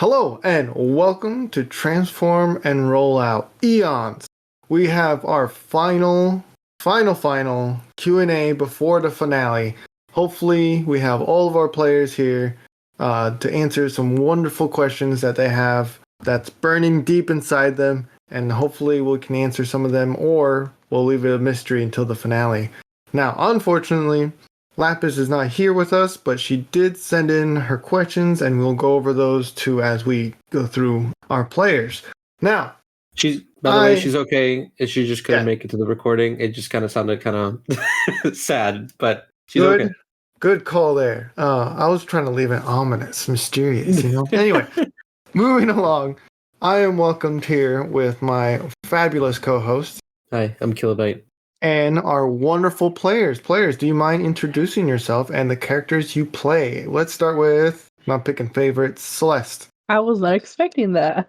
Hello and welcome to Transform and Roll Out Eons. We have our final Q&A before the finale. Hopefully we have all of our players here to answer some wonderful questions that they have that's burning deep inside them, and hopefully we can answer some of them, or we'll leave it a mystery until the finale. Now, unfortunately, Lapis is not here with us, but she did send in her questions, and we'll go over those too as we go through our players. Now, she's okay. She just couldn't make it to the recording. It just kind of sounded kind of sad, but she's okay. Good call there. I was trying to leave it ominous, mysterious, you know? Anyway, moving along, I am welcomed here with my fabulous co-hosts. Hi, I'm Kilobyte. And our wonderful players. Players, do you mind introducing yourself and the characters you play? Let's start with, not picking favorites, Celeste. I was not expecting that.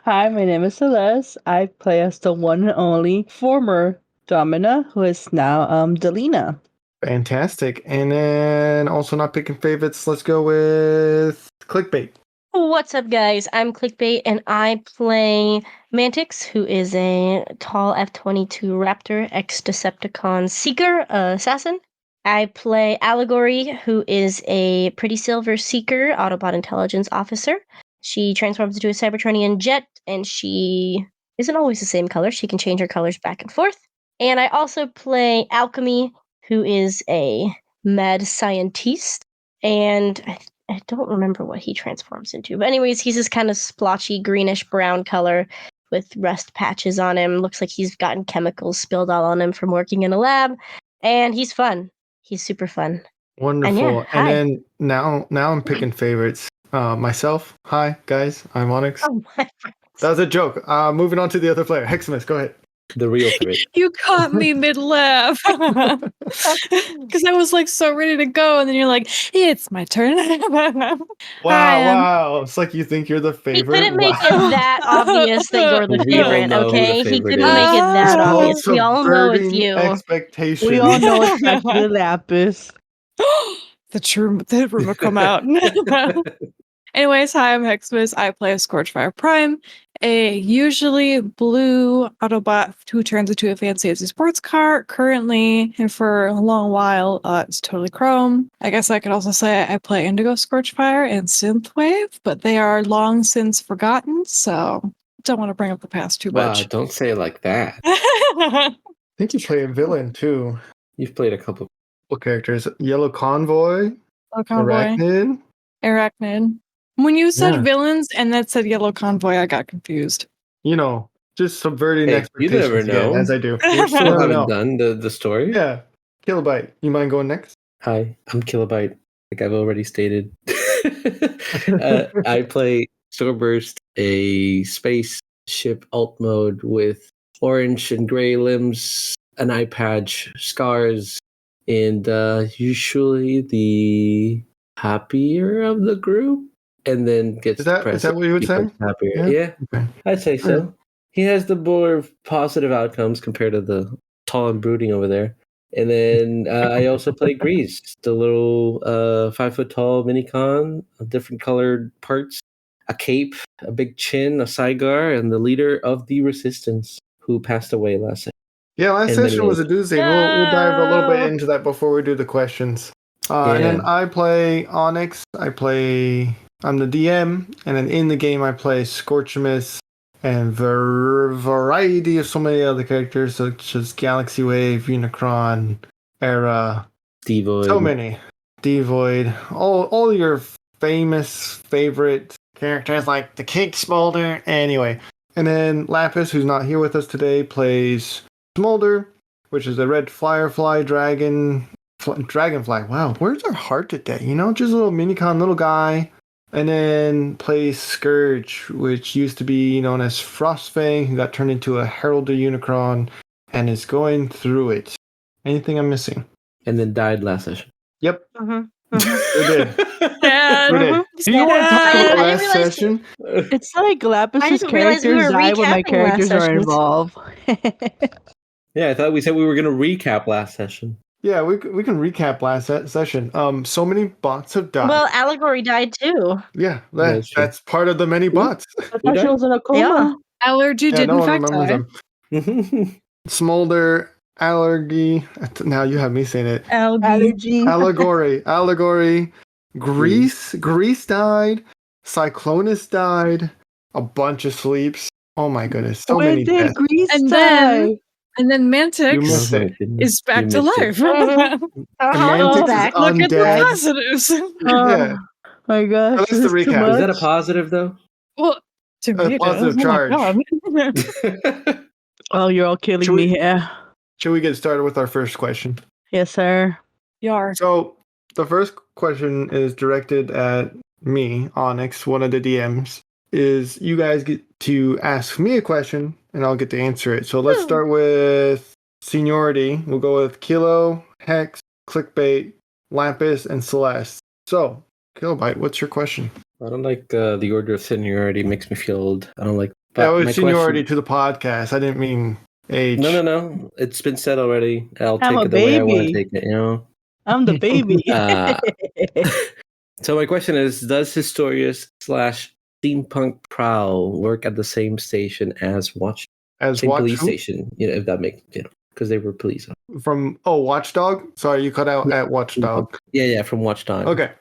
Hi, my name is Celeste. I play as the one and only former Domina, who is now Delina. Fantastic. And then also not picking favorites, let's go with Clickbait. What's up, guys? I'm Clickbait, and I play Mantix, who is a tall F-22 Raptor, ex-Decepticon Seeker, assassin. I play Allegory, who is a Pretty Silver Seeker, Autobot Intelligence Officer. She transforms into a Cybertronian jet, and she isn't always the same color. She can change her colors back and forth. And I also play Alchemy, who is a mad scientist, and I don't remember what he transforms into. But anyways, he's this kind of splotchy greenish brown color with rust patches on him. Looks like he's gotten chemicals spilled all on him from working in a lab. And he's fun. He's super fun. Wonderful. And then now I'm picking favorites. Myself. Hi, guys. I'm Onyx. Oh my God. That was a joke. Moving on to the other player. Hexamis, go ahead. The real favorite. You caught me mid-laugh. Because I was like so ready to go, and then you're like, it's my turn. Wow. It's like you think you're the favorite. He couldn't make it that obvious that you're the favorite, okay? He couldn't make it that obvious. We all know it's you. Expectations. We all know it's actually Lapis. The rumor come out. Anyways, hi, I'm Hexamis. I play a Scorchfire Prime, a usually blue Autobot who turns into a fancy sports car. Currently, and for a long while, it's totally chrome. I guess I could also say I play Indigo Scorchfire and Synthwave, but they are long since forgotten, so don't want to bring up the past too much. Wow, don't say it like that. I think you play a villain, too. You've played a couple. What characters? Yellow Convoy? Arachnid? When you said villains and that said Yellow Convoy, I got confused. You know, just subverting expectations. You never know. Again, as I do. We still haven't done the story. Yeah. Kilobyte, you mind going next? Hi, I'm Kilobyte. Like I've already stated. I play Starburst, a spaceship alt mode with orange and gray limbs, an eye patch, scars, and usually the happier of the group. And then gets depressed. Is that what you would say? Happier. Yeah. Okay. I'd say so. Yeah. He has the more positive outcomes compared to the tall and brooding over there. And then I also play Grease, the little 5-foot-tall minicon, different colored parts, a cape, a big chin, a cigar, and the leader of the Resistance, who passed away last session. Yeah, last session was a doozy. We'll dive a little bit into that before we do the questions. And then I play Onyx. I'm the DM, and then in the game I play Scorchamis and variety of so many other characters such as Galaxy Wave, Unicron, Era, Devoid. So many. Devoid. All your favorite characters like the Cake Smolder. Anyway. And then Lapis, who's not here with us today, plays Smolder, which is a red Firefly Dragonfly. Wow, where's our heart today? You know, just a little minicon, little guy. And then plays Scourge, which used to be known as Frostfang, who got turned into a Heralded Unicron and is going through it. Anything I'm missing? And then died last session. Yep. Mm-hmm. We did. Yeah. We did. Do you want to talk about last session? It's like Lapis's characters die when my characters are involved. Yeah, I thought we said we were going to recap last session. Yeah, we can recap last session. So many bots have died. Well, Allegory died too. Yeah, That's true. that's part of the many bots. I thought she was in a coma. Allergy Yeah, did no in one fact remembers die. them. Smolder, Allergy. Now you have me saying it. Allergy. Allegory. Grease died. Cyclonus died. A bunch of sleeps. Oh my goodness, so Where many did deaths. Grease And die? then You Mantix missed Oh my it. goodness. is back You to missed it. life. Mantix He's is back. Look at the undead. positives. Yeah. Oh my gosh, that's this the is too recap. much. Is that a positive though? Well, to me, it is. positive Oh my charge. god. Oh, you're all killing Should me we- here. Should we get started with our first question? Yes, sir. Yar. So the first question is directed at me, Onyx, one of the DMs. Is you guys get to ask me a question and I'll get to answer it. So let's start with seniority. We'll go with Kilo, Hex, Clickbait, Lapis, and Celeste. So, Kilobite, what's your question? I don't like the order of seniority. Makes me feel old. I don't like. That But was my seniority question. to the podcast. I didn't mean age. No. It's been said already. I'll I'm take a it the way I want to baby. take it. You know. I'm the baby. So my question is: does Historius / Steampunk Prowl work at the same station as Watch? As Same Watch police who? station, if that makes because they were police. From Watchdog? Sorry, you cut out at Watchdog. Yeah, from Watchdog. Okay.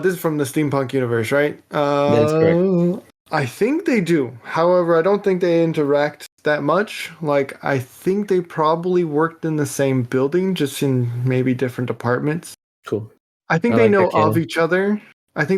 This is from the steampunk universe, right? That is correct. I think they do. However, I don't think they interact that much. Like, I think they probably worked in the same building, just in maybe different departments. Cool. I think I they like know that canon. of each other. But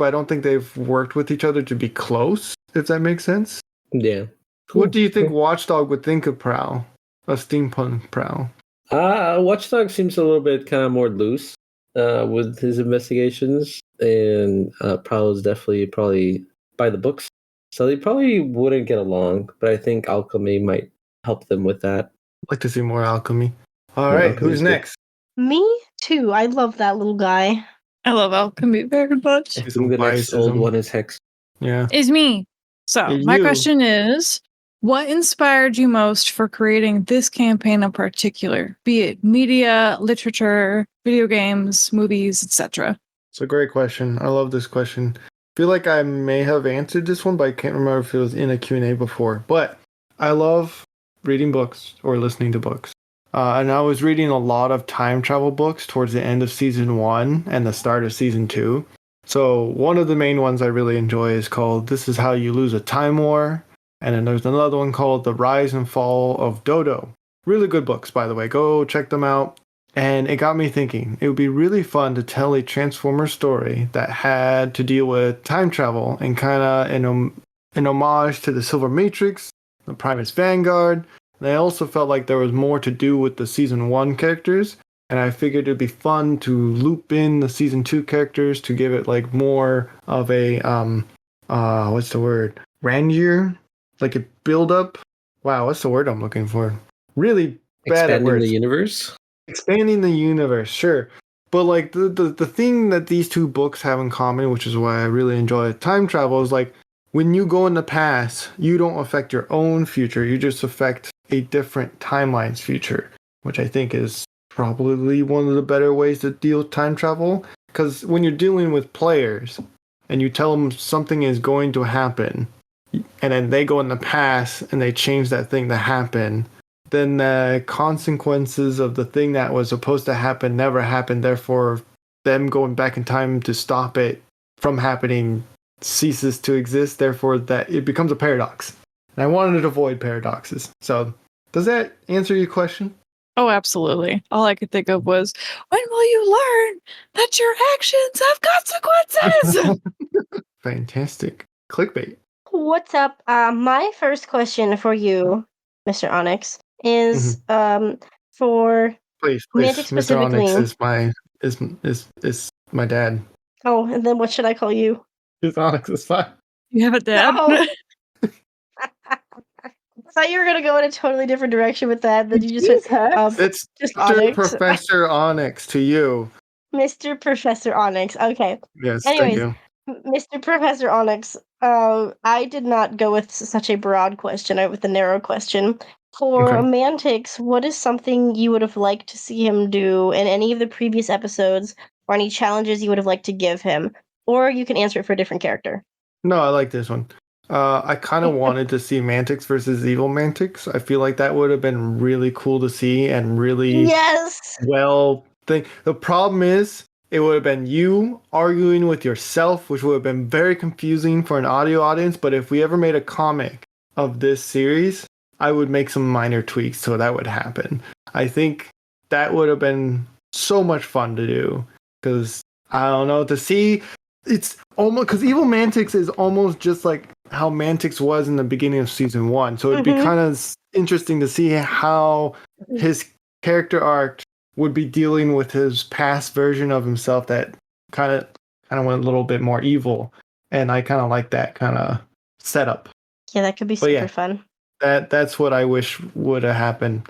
I don't think they've worked with each other to be close, if that makes sense. Yeah. What do you think Cool. Watchdog would think of Prowl? A steampunk Prowl? Watchdog seems a little bit kind of more loose with his investigations, and Prowl is definitely probably by the books, so they probably wouldn't get along. But I think alchemy might help them with that. I'd like to see more alchemy. All Yeah, right, alchemy who's is good. next? Me too. I love that little guy. I love alchemy very much. I think the next old one is Hex. Yeah. Is me. So my You. question is, what inspired you most for creating this campaign in particular? Be it media, literature, video games, movies, etc. It's a great question. I love this question. I feel like I may have answered this one, but I can't remember if it was in a Q&A before. But I love reading books or listening to books. And I was reading a lot of time travel books towards the end of season 1 and the start of season 2. So one of the main ones I really enjoy is called This Is How You Lose a Time War. And then there's another one called The Rise and Fall of Dodo. Really good books, by the way. Go check them out. And it got me thinking, it would be really fun to tell a Transformer story that had to deal with time travel and kind of an homage to the Silver Matrix, the Primus Vanguard. And I also felt like there was more to do with the Season 1 characters. And I figured it'd be fun to loop in the Season 2 characters to give it like more of a, what's the word? Rangier? Like a build-up? Wow, what's the word I'm looking for? Really bad at Expanding words. the universe. Expanding the universe, sure. But like the thing that these two books have in common, which is why I really enjoy time travel, is like when you go in the past, you don't affect your own future. You just affect a different timeline's future, which I think is probably one of the better ways to deal with time travel. Because when you're dealing with players and you tell them something is going to happen, and then they go in the past and they change that thing to happen, then the consequences of the thing that was supposed to happen never happened. Therefore, them going back in time to stop it from happening ceases to exist. Therefore, that it becomes a paradox. And I wanted to avoid paradoxes. So, does that answer your question? Oh, absolutely. All I could think of was, when will you learn that your actions have consequences? Fantastic. Clickbait. What's up? My first question for you, Mr. Onyx, is for Please, Mantic Mr. Onyx specifically. is my dad. Oh, and then what should I call you? His Onyx is fine. You have a dad? No. I thought you were gonna go in a totally different direction with that. Then you just Jeez, went, Hex. It's just Mr. Onyx. Professor Onyx to you. Mr. Professor Onyx. Okay. Yes, Anyways, thank you. Mr. Professor Onyx, I did not go with such a broad question. I went with a narrow question. For Okay. Mantix, what is something you would have liked to see him do in any of the previous episodes, or any challenges you would have liked to give him? Or you can answer it for a different character. No, I like this one. I kind of wanted to see Mantix versus Evil Mantix. I feel like that would have been really cool to see and really Yes! well thing. The problem is it would have been you arguing with yourself, which would have been very confusing for an audio audience. But if we ever made a comic of this series, I would make some minor tweaks so that would happen. I think that would have been so much fun to do because I don't know to see. It's almost because Evil Mantix is almost just like how Mantix was in the beginning of season 1. So it'd be kind of interesting to see how his character arc would be dealing with his past version of himself that kind of went a little bit more evil, and I kind of like that kind of setup. Yeah, that could be super fun. That's what I wish would have happened.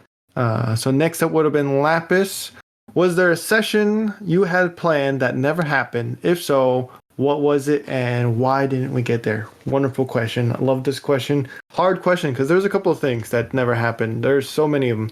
So next up would have been Lapis. Was there a session you had planned that never happened? If so, what was it and why didn't we get there? Wonderful question. I love this question. Hard question because there's a couple of things that never happened. There's so many of them.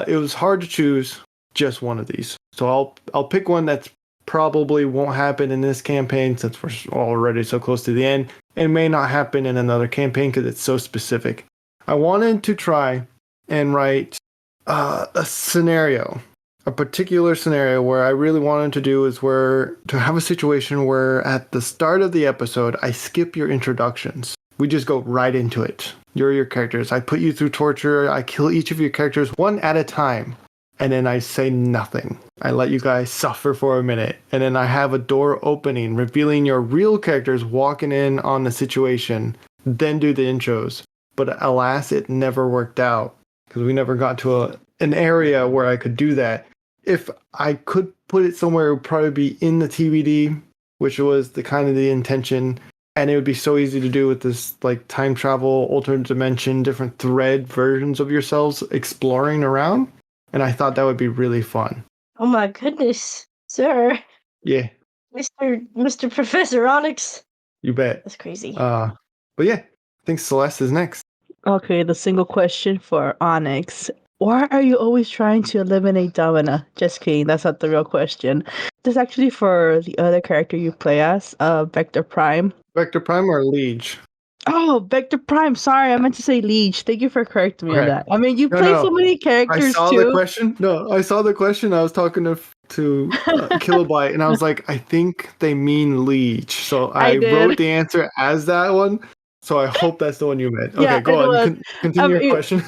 It was hard to choose just one of these. So I'll pick one that's probably won't happen in this campaign since we're already so close to the end. It may not happen in another campaign because it's so specific. I wanted to try and write a scenario. A particular scenario where I really wanted to do is to have a situation where at the start of the episode, I skip your introductions. We just go right into it. You're your characters. I put you through torture. I kill each of your characters one at a time. And then I say nothing. I let you guys suffer for a minute. And then I have a door opening, revealing your real characters walking in on the situation. Then do the intros. But alas, it never worked out. Because we never got to an area where I could do that. If I could put it somewhere, it would probably be in the TBD, which was the intention. And it would be so easy to do with this like time travel, alternate dimension, different thread versions of yourselves exploring around. And I thought that would be really fun. Oh my goodness, sir. Yeah. Mr. Professor Onyx. You bet. That's crazy. But yeah, I think Celeste is next. Okay, the single question for Onyx. Why are you always trying to eliminate Domina? Just kidding, that's not the real question. This is actually for the other character you play as, Vector Prime. Vector Prime or Liege? Oh, Vector Prime. Sorry, I meant to say Liege. Thank you for correcting me on that. I mean, you play so many characters I saw too. the question. No, I saw the question. I was talking to Kilobyte, and I was like, I think they mean Liege. So I wrote the answer as that one. So I hope that's the one you meant. Okay, go on. Continue your question.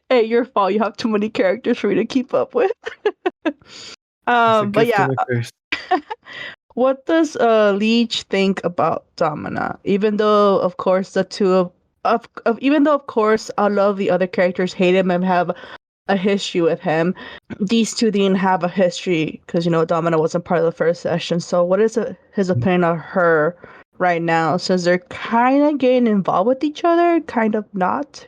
Hey, your fault. You have too many characters for me to keep up with. But yeah. What does Liege think about Domina? Even though, of course, even though, of course, all of the other characters hate him and have a history with him, these two didn't have a history because, Domina wasn't part of the first session. So what is his opinion on her right now, since they're kind of getting involved with each other, kind of not,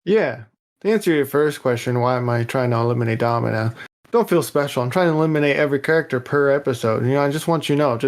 Yeah. To answer your first question, why am I trying to eliminate Domina? Don't feel special. I'm trying to eliminate every character per episode. I just want you to know,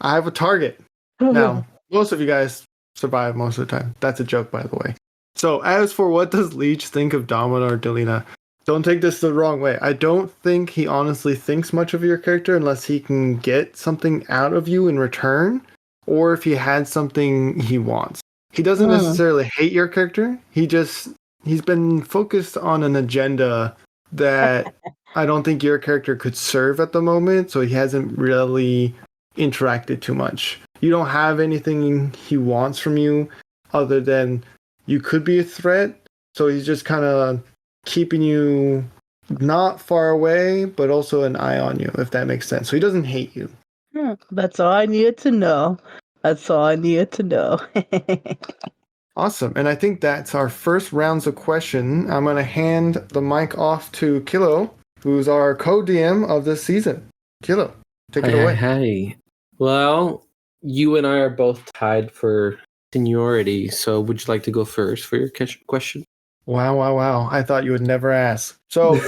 I have a target. Now, most of you guys survive most of the time. That's a joke, by the way. So as for what does Liege think of Domina or Delina, don't take this the wrong way. I don't think he honestly thinks much of your character unless he can get something out of you in return, or if he had something he wants. He doesn't necessarily hate your character. He's been focused on an agenda that I don't think your character could serve at the moment, so he hasn't really interacted too much. You don't have anything he wants from you other than you could be a threat, so he's just kind of keeping you not far away, but also an eye on you, if that makes sense. So he doesn't hate you. That's all I needed to know. Awesome. And I think that's our first rounds of question. I'm going to hand the mic off to Kilo, who's our co-DM of this season. Kilo, take it away. Hey. Well, you and I are both tied for seniority, so would you like to go first for your question? Wow. I thought you would never ask. So,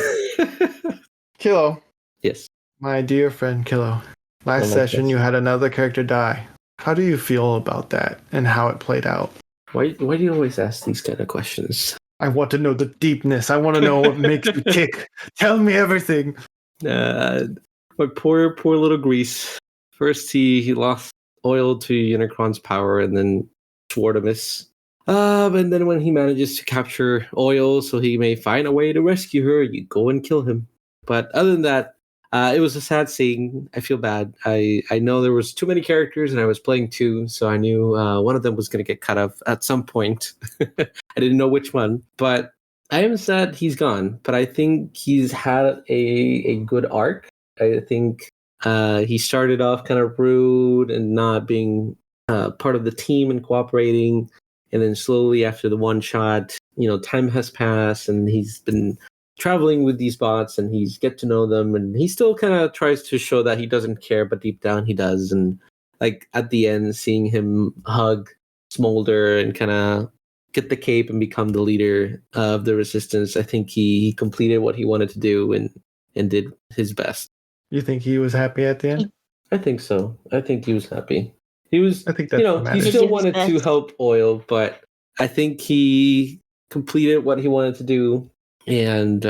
Kilo. Yes. My dear friend Kilo, last session you had another character die. How do you feel about that and how it played out? Why do you always ask these kind of questions? I want to know the deepness. I want to know what makes you tick. Tell me everything. My poor little Grease. First, he lost oil to Unicron's power, and then Schwartimus. And then when he manages to capture oil, so he may find a way to rescue her, you go and kill him. But other than that, it was a sad scene. I feel bad. I know there was too many characters, and I was playing two, so I knew one of them was going to get cut off at some point. I didn't know which one, but I am sad he's gone. But I think he's had a good arc. I think he started off kind of rude and not being part of the team and cooperating. And then slowly after the one shot, time has passed and he's been traveling with these bots and he's get to know them. And he still kind of tries to show that he doesn't care, but deep down he does. And like at the end, seeing him hug Smolder and kind of get the cape and become the leader of the resistance, I think he completed what he wanted to do and did his best. You think he was happy at the end? I think so. I think he was happy. He was, I think that's what he matters. still He did his wanted to best. help Oil, but I think he completed what he wanted to do and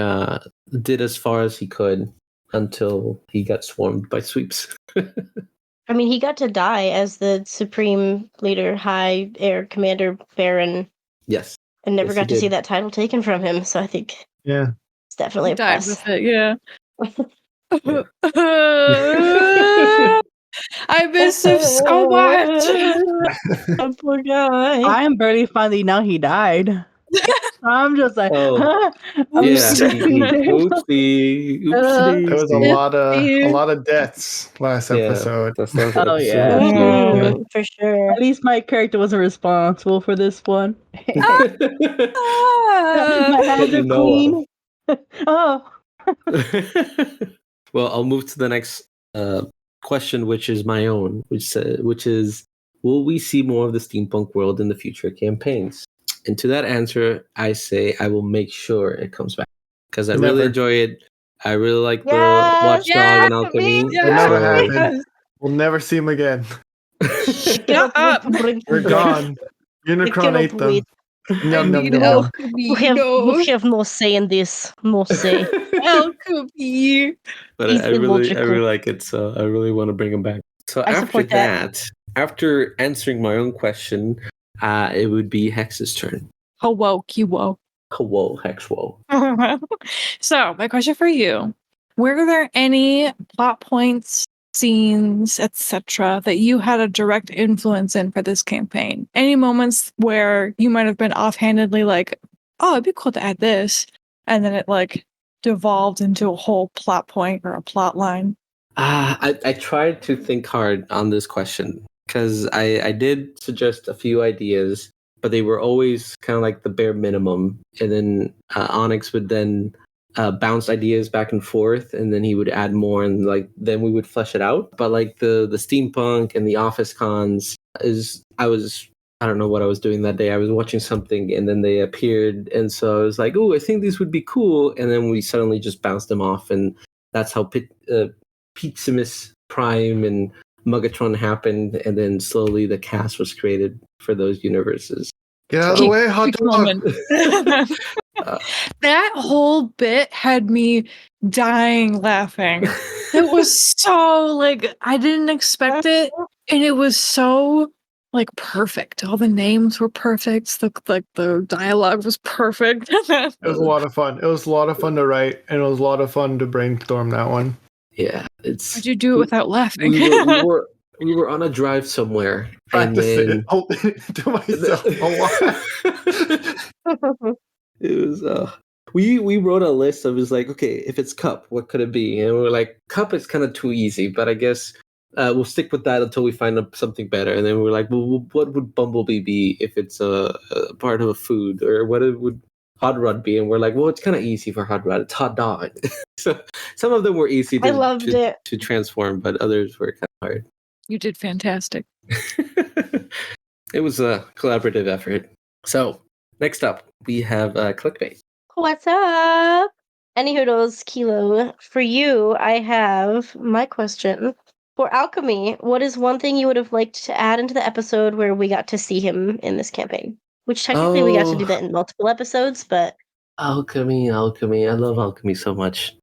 did as far as he could until he got swarmed by sweeps. I mean, he got to die as the Supreme Leader, High Air Commander Baron, Yes. and never Yes, he got to see did. that title taken from him. So I think Yeah. it's definitely a Died plus. with it, yeah. Yeah. I miss him so much. Oh, poor guy. I am barely finding out he died. I'm just like, Oh, huh? yeah. Oopsie. Oopsie. There was a Oopsie. lot of deaths last Yeah, episode. that's last Oh, episode. yeah. Mm, for sure. At least my character wasn't responsible for this one. My Ah. hands you are know clean. Oh, Well, I'll move to the next question, which is my own, which is, will we see more of the steampunk world in the future campaigns? And to that answer, I say I will make sure it comes back because I really Never. enjoy it. I really like the Yes, Watchdog and yeah, Alchemy. yeah. It'll never so- happen. We'll never see him again. Shut up. We're gone. Unicron cannot ate them. wait. I Yum, yum, need yum, yum. alchemy. We No. have no say in this. No say. Alchemy. but He's I really illogical. like it, so I really want to bring him back. So I after support that. that, after answering my own question, it would be Hex's turn. Hello, Kiwo. Whoa, Hex, whoa. So, my question for you: were there any plot points, scenes, etc., that you had a direct influence in for this campaign? Any moments where you might have been offhandedly like, "Oh, it'd be cool to add this," and then it like devolved into a whole plot point or a plot line? I tried to think hard on this question because I did suggest a few ideas, but they were always kind of like the bare minimum. And then Onyx would then bounce ideas back and forth, and then he would add more, and like then we would flesh it out. But like the steampunk and the office cons I don't know what I was doing that day. I was watching something, and then they appeared, and so I was like, "Oh, I think these would be cool." And then we suddenly just bounced them off, and that's how Hexamis Prime and Mugatron happened, and then slowly the cast was created for those universes. Get out of the way, hot Peak dog. moment. Uh, That whole bit had me dying laughing. It was so like I didn't expect it, and it was so like perfect. All the names were perfect. The dialogue was perfect. It was a lot of fun. It was a lot of fun to write, and it was a lot of fun to brainstorm that one. yeah, it's How'd you do it without laughing? we were on a drive somewhere, Practice and then it. Hold it to myself a lot. it was we wrote a list of, like, okay, if it's cup, what could it be? And we were like, cup is kind of too easy, but I guess we'll stick with that until we find something better. And then we were like, well, what would Bumblebee be if it's a part of a food, or what would Hot Rod be? And we're like, well, it's kind of easy for Hot Rod. It's Hot Dog. So some of them were easy I loved it. to transform, but others were kind of hard. You did fantastic. It was a collaborative effort. So next up, we have clickbait. What's up? Anywho, Kilo, for you, I have my question. For Alchemy, what is one thing you would have liked to add into the episode where we got to see him in this campaign? which technically we got to Oh. do that in multiple episodes, but Alchemy. I love alchemy so much.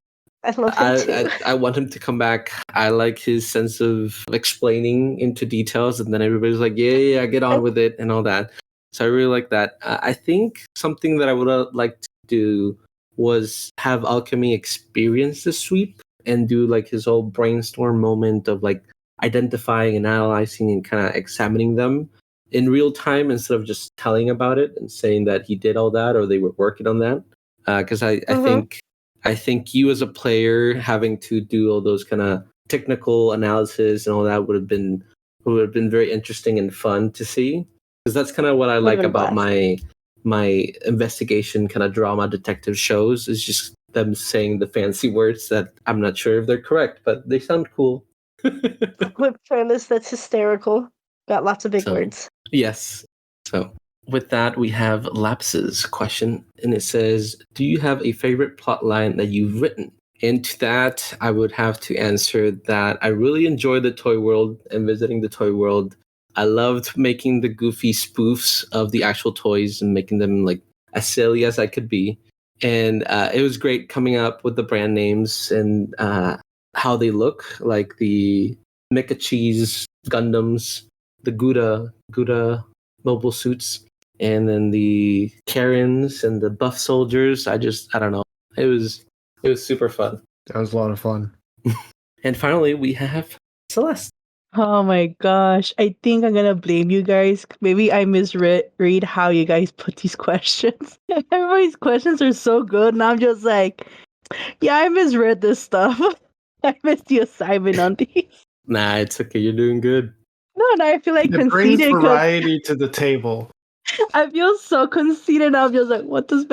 I love him too. I want him to come back. I like his sense of explaining into details, and then everybody's like, "Yeah, get on with it," and all that. So I really like that. I think something that I would like to do was have alchemy experience the sweep and do like his whole brainstorm moment of like identifying and analyzing and kind of examining them in real time instead of just telling about it and saying that he did all that or they were working on that. Because I think you as a player having to do all those kind of technical analysis and all that would have been very interesting and fun to see. Because that's kind of what I like about my investigation kind of drama detective shows is just them saying the fancy words that I'm not sure if they're correct, but they sound cool. With premise that's hysterical. Got lots of big words. Yes. So with that, we have Laps's question, and it says, do you have a favorite plot line that you've written? And to that, I would have to answer that I really enjoy the toy world and visiting the toy world. I loved making the goofy spoofs of the actual toys and making them like as silly as I could be. And it was great coming up with the brand names and how they look, like the Mecha Cheese Gundams, the Gouda mobile suits, and then the Karens and the buff soldiers. I don't know. It was super fun. That was a lot of fun. And finally, we have Celeste. Oh my gosh. I think I'm gonna blame you guys. Maybe I misread how you guys put these questions. Everybody's questions are so good, and I'm just like, yeah, I misread this stuff. I missed the assignment on these. Nah, it's okay. You're doing good. No, and I feel like It brings conceited because variety to the table. I feel so conceited. I'm just like, what does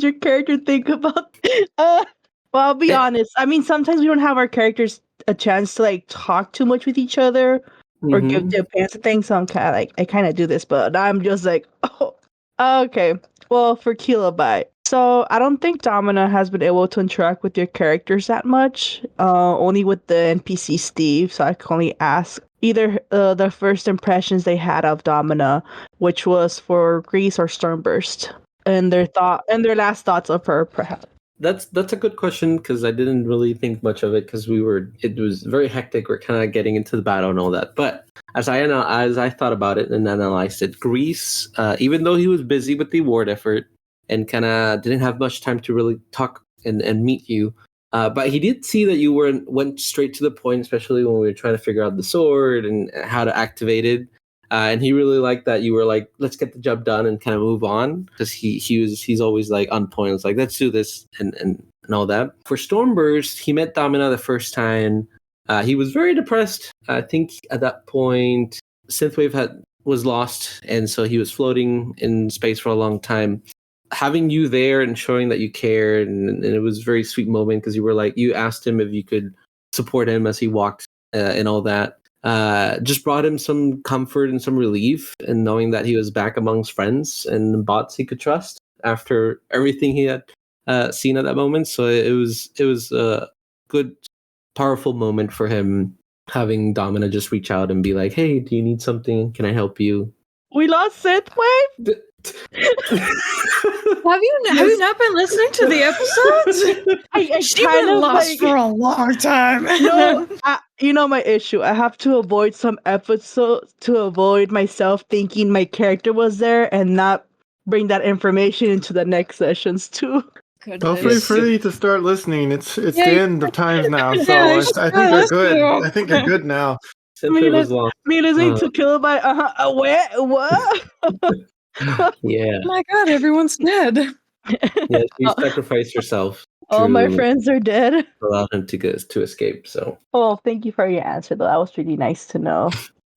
your character think about? Well, I'll be honest. I mean, sometimes we don't have our characters a chance to like talk too much with each other or give their opinions and things. So I'm kind of like, I kind of do this, but I'm just like, oh, okay. Well, for Kilobyte. So I don't think Domina has been able to interact with your characters that much. Only with the NPC Steve. So I can only ask either the first impressions they had of Domina, which was for Grease or Stormburst, and their last thoughts of her, perhaps. That's a good question because I didn't really think much of it because it was very hectic. We're kind of getting into the battle and all that. But as I thought about it and analyzed it, Grease, even though he was busy with the award effort and kind of didn't have much time to really talk and meet you, but he did see that you went straight to the point, especially when we were trying to figure out the sword and how to activate it. And he really liked that you were like, let's get the job done and kind of move on because he's always like on point. It's like, let's do this and all that. For Stormburst, he met Domina the first time. He was very depressed. I think at that point, Synthwave was lost, and so he was floating in space for a long time. Having you there and showing that you cared, and it was a very sweet moment because you asked him if you could support him as he walked and all that. Just brought him some comfort and some relief, and knowing that he was back amongst friends and bots he could trust after everything he had seen at that moment. So it was a good, powerful moment for him, having Domina just reach out and be like, "Hey, do you need something? Can I help you?" We lost Synthwave. Have you not been listening to the episodes? She's been lost for a long time. No, you know my issue. I have to avoid some episodes to avoid myself thinking my character was there and not bring that information into the next sessions too. Well, feel free to start listening. It's the end of times now, so Yeah, I think you're good. I think you're good now. Me listening to Kilobyte. What? Yeah. Oh my god, everyone's dead. Yeah, you sacrificed yourself. All my friends are dead. Allowed him to escape. So. Oh, thank you for your answer, though. That was really nice to know.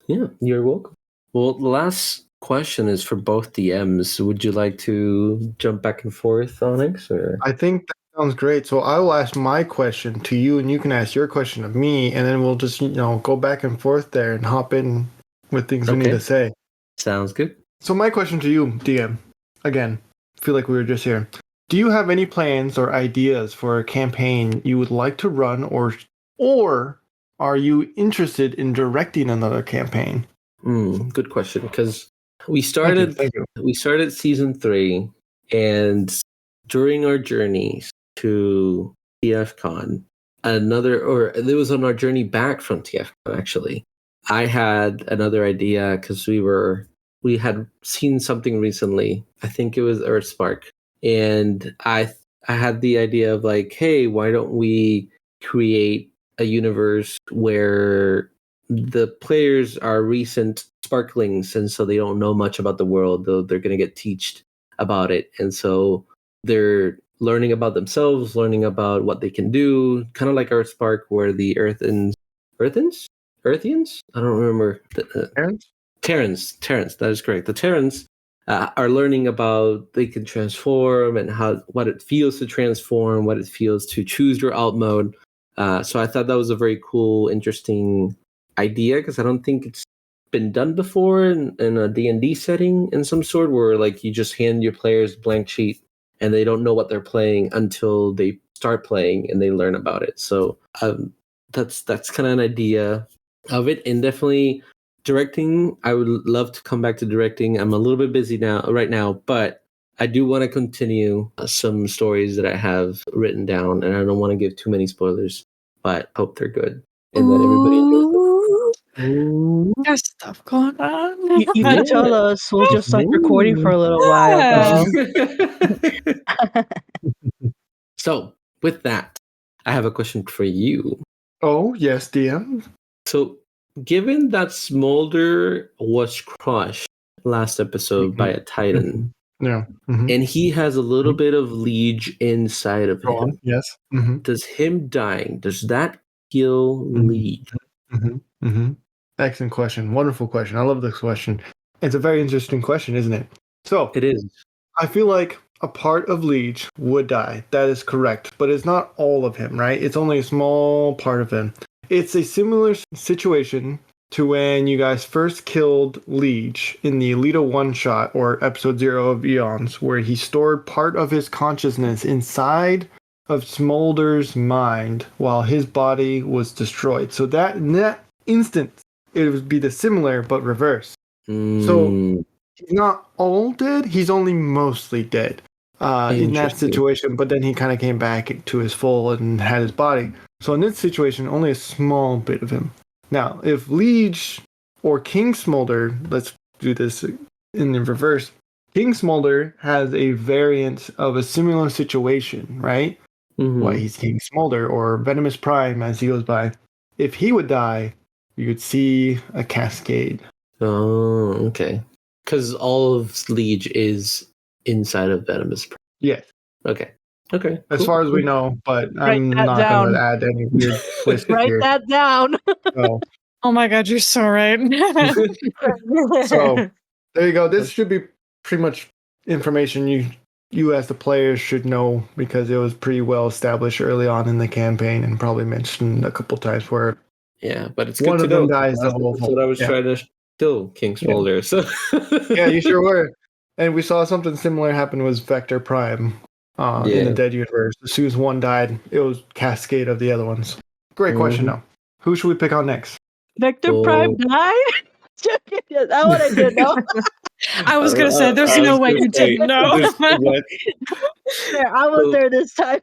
Yeah, you're welcome. Well, the last question is for both DMs. Would you like to jump back and forth on it? Or? I think that sounds great. So I will ask my question to you, and you can ask your question of me, and then we'll just go back and forth there and hop in with things we need to say. Sounds good. So my question to you, DM, again, I feel like we were just here. Do you have any plans or ideas for a campaign you would like to run, or are you interested in directing another campaign? Good question, because We started. Thank you. We started season 3, and during our journeys to TFCon, it was on our journey back from TFCon actually. I had another idea because we had seen something recently. I think it was Earthspark, and I had the idea of like, hey, why don't we create a universe where the players are recent sparklings, and so they don't know much about the world, though they're going to get taught about it, and so they're learning about themselves, learning about what they can do, kind of like Earthspark, where the Earthians, I don't remember. Terrans, that is correct. The Terrans are learning about they can transform and what it feels to transform, what it feels to choose your alt mode. So I thought that was a very cool, interesting idea because I don't think it's been done before in a D&D setting in some sort where like you just hand your players a blank sheet and they don't know what they're playing until they start playing and they learn about it. So that's kind of an idea of it, and definitely directing. I would love to come back to directing. I'm a little bit busy right now, but I do want to continue some stories that I have written down, and I don't want to give too many spoilers, but hope they're good and that everybody enjoys them. Ooh. There's stuff going on. You can tell us. We'll just start recording for a little while. So, with that, I have a question for you. Oh, yes, DM. So, given that Smolder was crushed last episode by a Titan, Yeah. Mhm. and he has a little bit of Liege inside of Go him, on. Yes. Mhm. does him dying, does that kill Liege? Excellent question. Wonderful question. I love this question. It's a very interesting question, isn't it? So, It is. I feel like a part of Liege would die. That is correct. But it's not all of him, right? It's only a small part of him. It's a similar situation to when you guys first killed Liege in the Alita one-shot or episode 0 of Eons, where he stored part of his consciousness inside of Smolder's mind while his body was destroyed. So that in that instant, it would be the similar but reverse. So he's not all dead, he's only mostly dead in that Interesting. situation, but then he kind of came back to his full and had his body. So in this situation, only a small bit of him. Now, if Liege or King Smolder, let's do this in the reverse, King Smolder has a variant of a similar situation, right? Why he's King Smolder or Venomous Prime as he goes by. If he would die, you would see a cascade. Oh, okay. Because all of Liege is inside of Venomous Prime. Yes. Okay. Okay. As far as we know, but I'm that not down. going to add any weird twist Write here. that down. So, Oh my god, you're so right. so there you go. This should be pretty much information you as the players should know because it was pretty well established early on in the campaign and probably mentioned a couple times where Yeah, but it's one good to of them know. dies the Last whole episode I was trying to kill King Smolder. So Yeah, you sure were. And we saw something similar happen with Vector Prime in the Dead Universe. As soon as one died, it was cascade of the other ones. Great question, though. Who should we pick on next? Vector Prime died? That's what I did know. I was gonna say, there's no way you didn't know. I was there this time.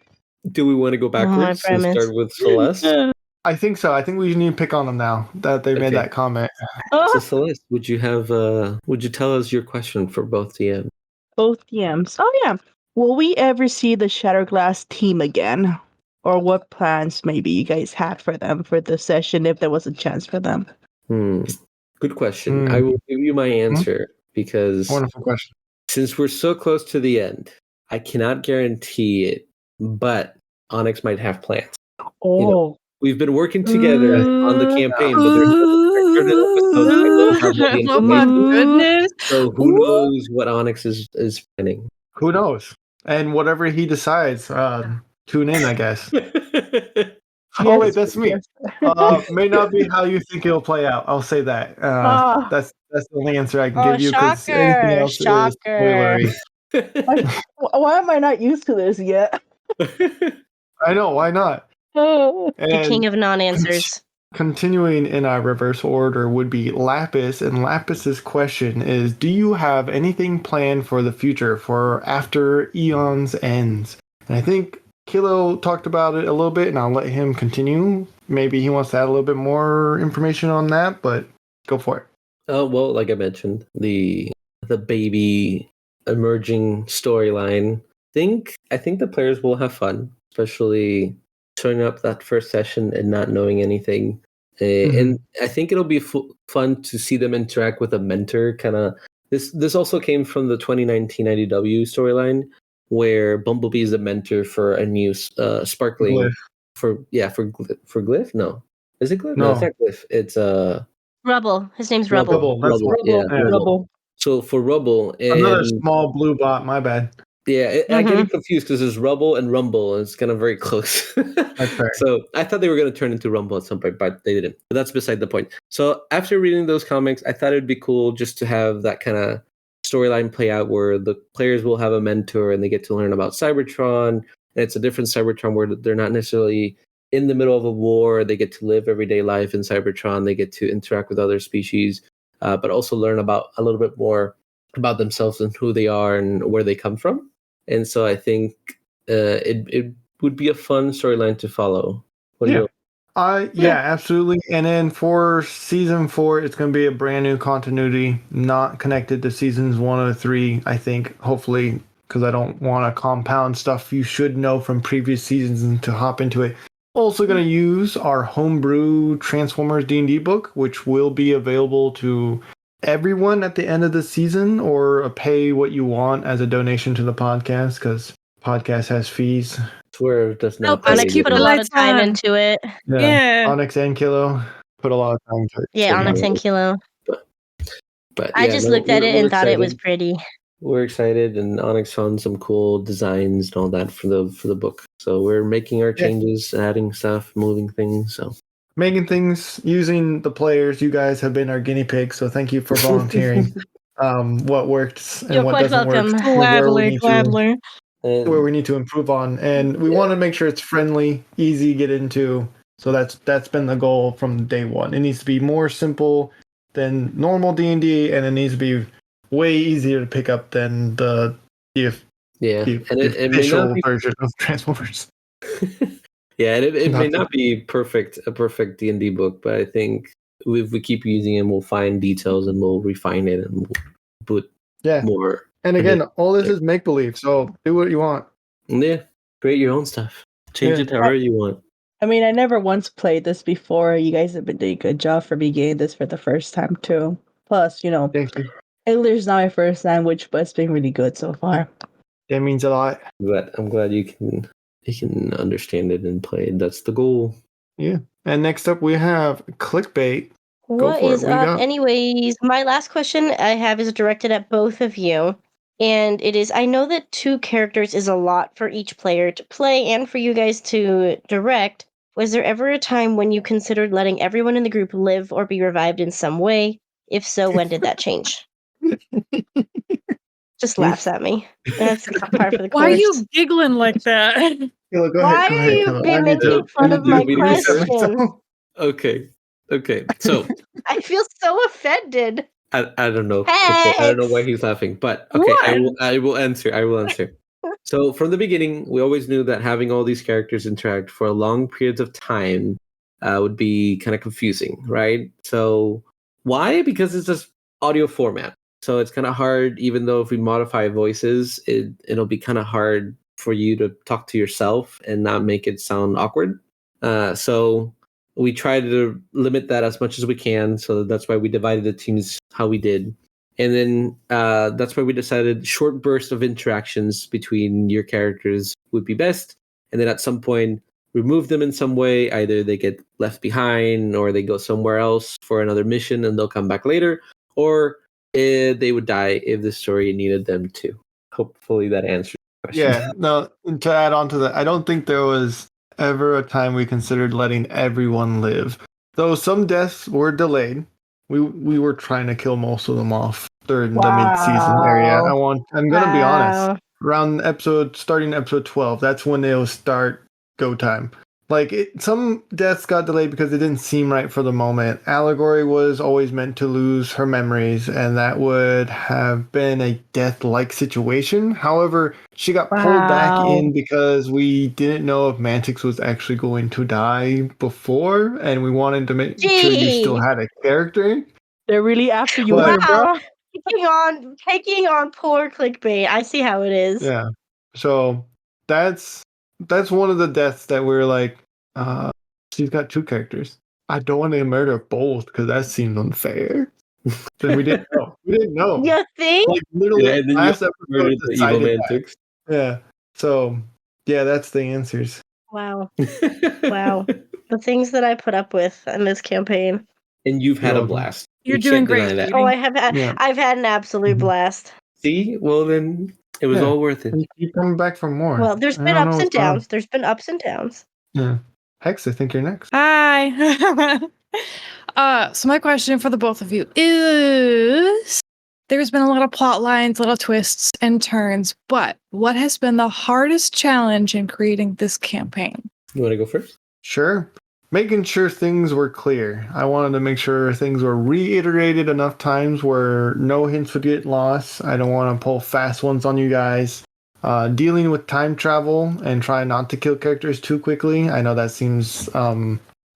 Do we want to go backwards and start with Celeste? I think so. I think we need to pick on them now that they made that comment. So Celeste, would you tell us your question for both DMs? Both DMs. Oh yeah. Will we ever see the Shatterglass team again? Or what plans maybe you guys had for them for the session if there was a chance for them? Good question. I will give you my answer because wonderful question. Since we're so close to the end, I cannot guarantee it, but Onyx might have plans. Oh. You know, we've been working together on the campaign, but there's certain episodes I don't have all the Oh my information. goodness. So who knows what Onyx is planning? Who knows? And whatever he decides, tune in, I guess. Oh wait, that's me. May not be how you think it'll play out. I'll say that. That's the only answer I can give you because anything else is spoilery. Why am I not used to this yet? I know, why not? The king of non-answers. continuing in our reverse order would be Lapis, and Lapis's question is, do you have anything planned for the future for after Eons ends? And I think Kilo talked about it a little bit, and I'll let him continue. Maybe he wants to add a little bit more information on that, but go for it. Oh well, like I mentioned, the baby emerging storyline. I think the players will have fun, especially showing up that first session and not knowing anything. And I think it'll be fun to see them interact with a mentor. Kind of this also came from the 2019 IDW storyline, where Bumblebee is a mentor for a new sparkling Glyph. for Glyph. No, is it Glyph? No. It's not Glyph. It's Rubble. His name's Rubble. Rubble. That's Rubble. what. Yeah, Yeah. Rubble. So for Rubble, Another and small blue bot. My bad. yeah, I get it confused because there's Rubble and Rumble, and it's kind of very close. That's fair. So I thought they were going to turn into Rumble at some point, but they didn't. But that's beside the point. So after reading those comics, I thought it'd be cool just to have that kind of storyline play out where the players will have a mentor and they get to learn about Cybertron. And it's a different Cybertron where they're not necessarily in the middle of a war. They get to live everyday life in Cybertron. They get to interact with other species, but also learn about a little bit more about themselves and who they are and where they come from. And so I think it would be a fun storyline to follow. What do you? Yeah, absolutely. And then for season 4, it's going to be a brand new continuity, not connected to seasons 1 or 3. I think, hopefully, because I don't want to compound stuff you should know from previous seasons and to hop into it. Also going to use our homebrew Transformers D&D book, which will be available to everyone at the end of the season, or pay what you want as a donation to the podcast, because podcast has fees. Swerve does not. Help us Onyx keep put the a lot of lights time on. into it. Yeah. Onyx and Kilo put a lot of time into it. Yeah, Onyx and Kilo. But I just looked at it and thought it was pretty. We're excited, and Onyx found some cool designs and all that for the book. So we're making our changes, adding stuff, moving things. So making things using the players. You guys have been our guinea pigs, so thank you for volunteering. What works and You're what quite doesn't welcome. work. Gladly. Where we need to improve on, and we want to make sure it's friendly, easy to get into. So that's been the goal from day one. It needs to be more simple than normal D&D, and it needs to be way easier to pick up than the official version of Transformers. Yeah, and it may not be a perfect D&D book, but I think if we keep using it, we'll find details and we'll refine it and we'll put more. And again, all this is make believe, so do what you want. Yeah, create your own stuff. Change it however you want. I mean, I never once played this before. You guys have been doing a good job for me getting this for the first time too. Plus, English not my first language, but it's been really good so far. That means a lot. I'm glad you can understand it and play it. That's the goal. Yeah. And next up we have Clickbait. What is up? Anyways, my last question I have is directed at both of you. And it is, I know that 2 characters is a lot for each player to play and for you guys to direct. Was there ever a time when you considered letting everyone in the group live or be revived in some way? If so, when did that change? Just laughs at me. That's par for the course. Why are you giggling like that? Go Why are you making fun of my question? Okay. So I feel so offended. I don't know. Hey! I don't know why he's laughing, but okay, I will answer. So from the beginning, we always knew that having all these characters interact for long periods of time would be kind of confusing, right? So why? Because it's just audio format. So it's kind of hard, even though if we modify voices, it'll be kind of hard for you to talk to yourself and not make it sound awkward. So we try to limit that as much as we can. So that's why we divided the teams how we did. And then that's why we decided short bursts of interactions between your characters would be best. And then at some point, remove them in some way. Either they get left behind or they go somewhere else for another mission and they'll come back later. Or they would die if the story needed them to. Hopefully that answers the question. Yeah, no, to add on to that, I don't think there was ever a time we considered letting everyone live. Though some deaths were delayed, we were trying to kill most of them off during the mid-season area. I'm gonna be honest. Around starting episode 12, that's when they'll start go time. some deaths got delayed because it didn't seem right for the moment. Allegory was always meant to lose her memories, and that would have been a death-like situation. However, she got pulled back Wow. in because we didn't know if Mantix was actually going to die before, and we wanted to make sure you still Gee. had a character. They're really after you But- here, bro. Taking on poor clickbait. I see how it is. Yeah. So that's one of the deaths that we're like, she's got two characters. I don't want to murder both because that seemed unfair. Then we didn't know. We didn't know. You think? Like literally, and then last you episode murdered the evil decided that. Mantix. Yeah. So yeah, that's the answers. Wow. Wow. The things that I put up with in this campaign. And you've had You're a welcome. blast. You're You doing can't deny great, that. Judy. Oh, I have had. Yeah. I've had an absolute Mhm. blast. See? Well, then it was Yeah. all worth it. And keep coming back for more. Well, there's I been don't know ups and what's going on. downs. There's been ups and downs. Yeah. Hex, I think you're next. Hi. So my question for the both of you is: there's been a lot of plot lines, little twists and turns, but what has been the hardest challenge in creating this campaign? You want to go first? Sure. Making sure things were clear. I wanted to make sure things were reiterated enough times where no hints would get lost. I don't want to pull fast ones on you guys. Dealing with time travel and try not to kill characters too quickly. I know that seems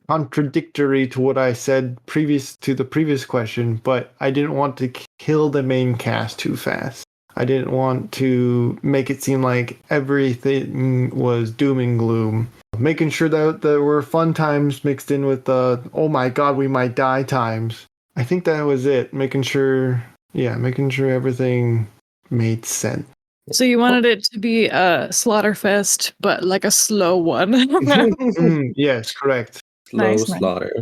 contradictory to what I said previous to the previous question, but I didn't want to kill the main cast too fast. I didn't want to make it seem like everything was doom and gloom. Making sure that there were fun times mixed in with the oh my god we might die times. I think that was it. Making sure everything made sense. So you wanted it to be a slaughterfest, but like a slow one. Yes, correct. Slow Nice, nice. slaughter.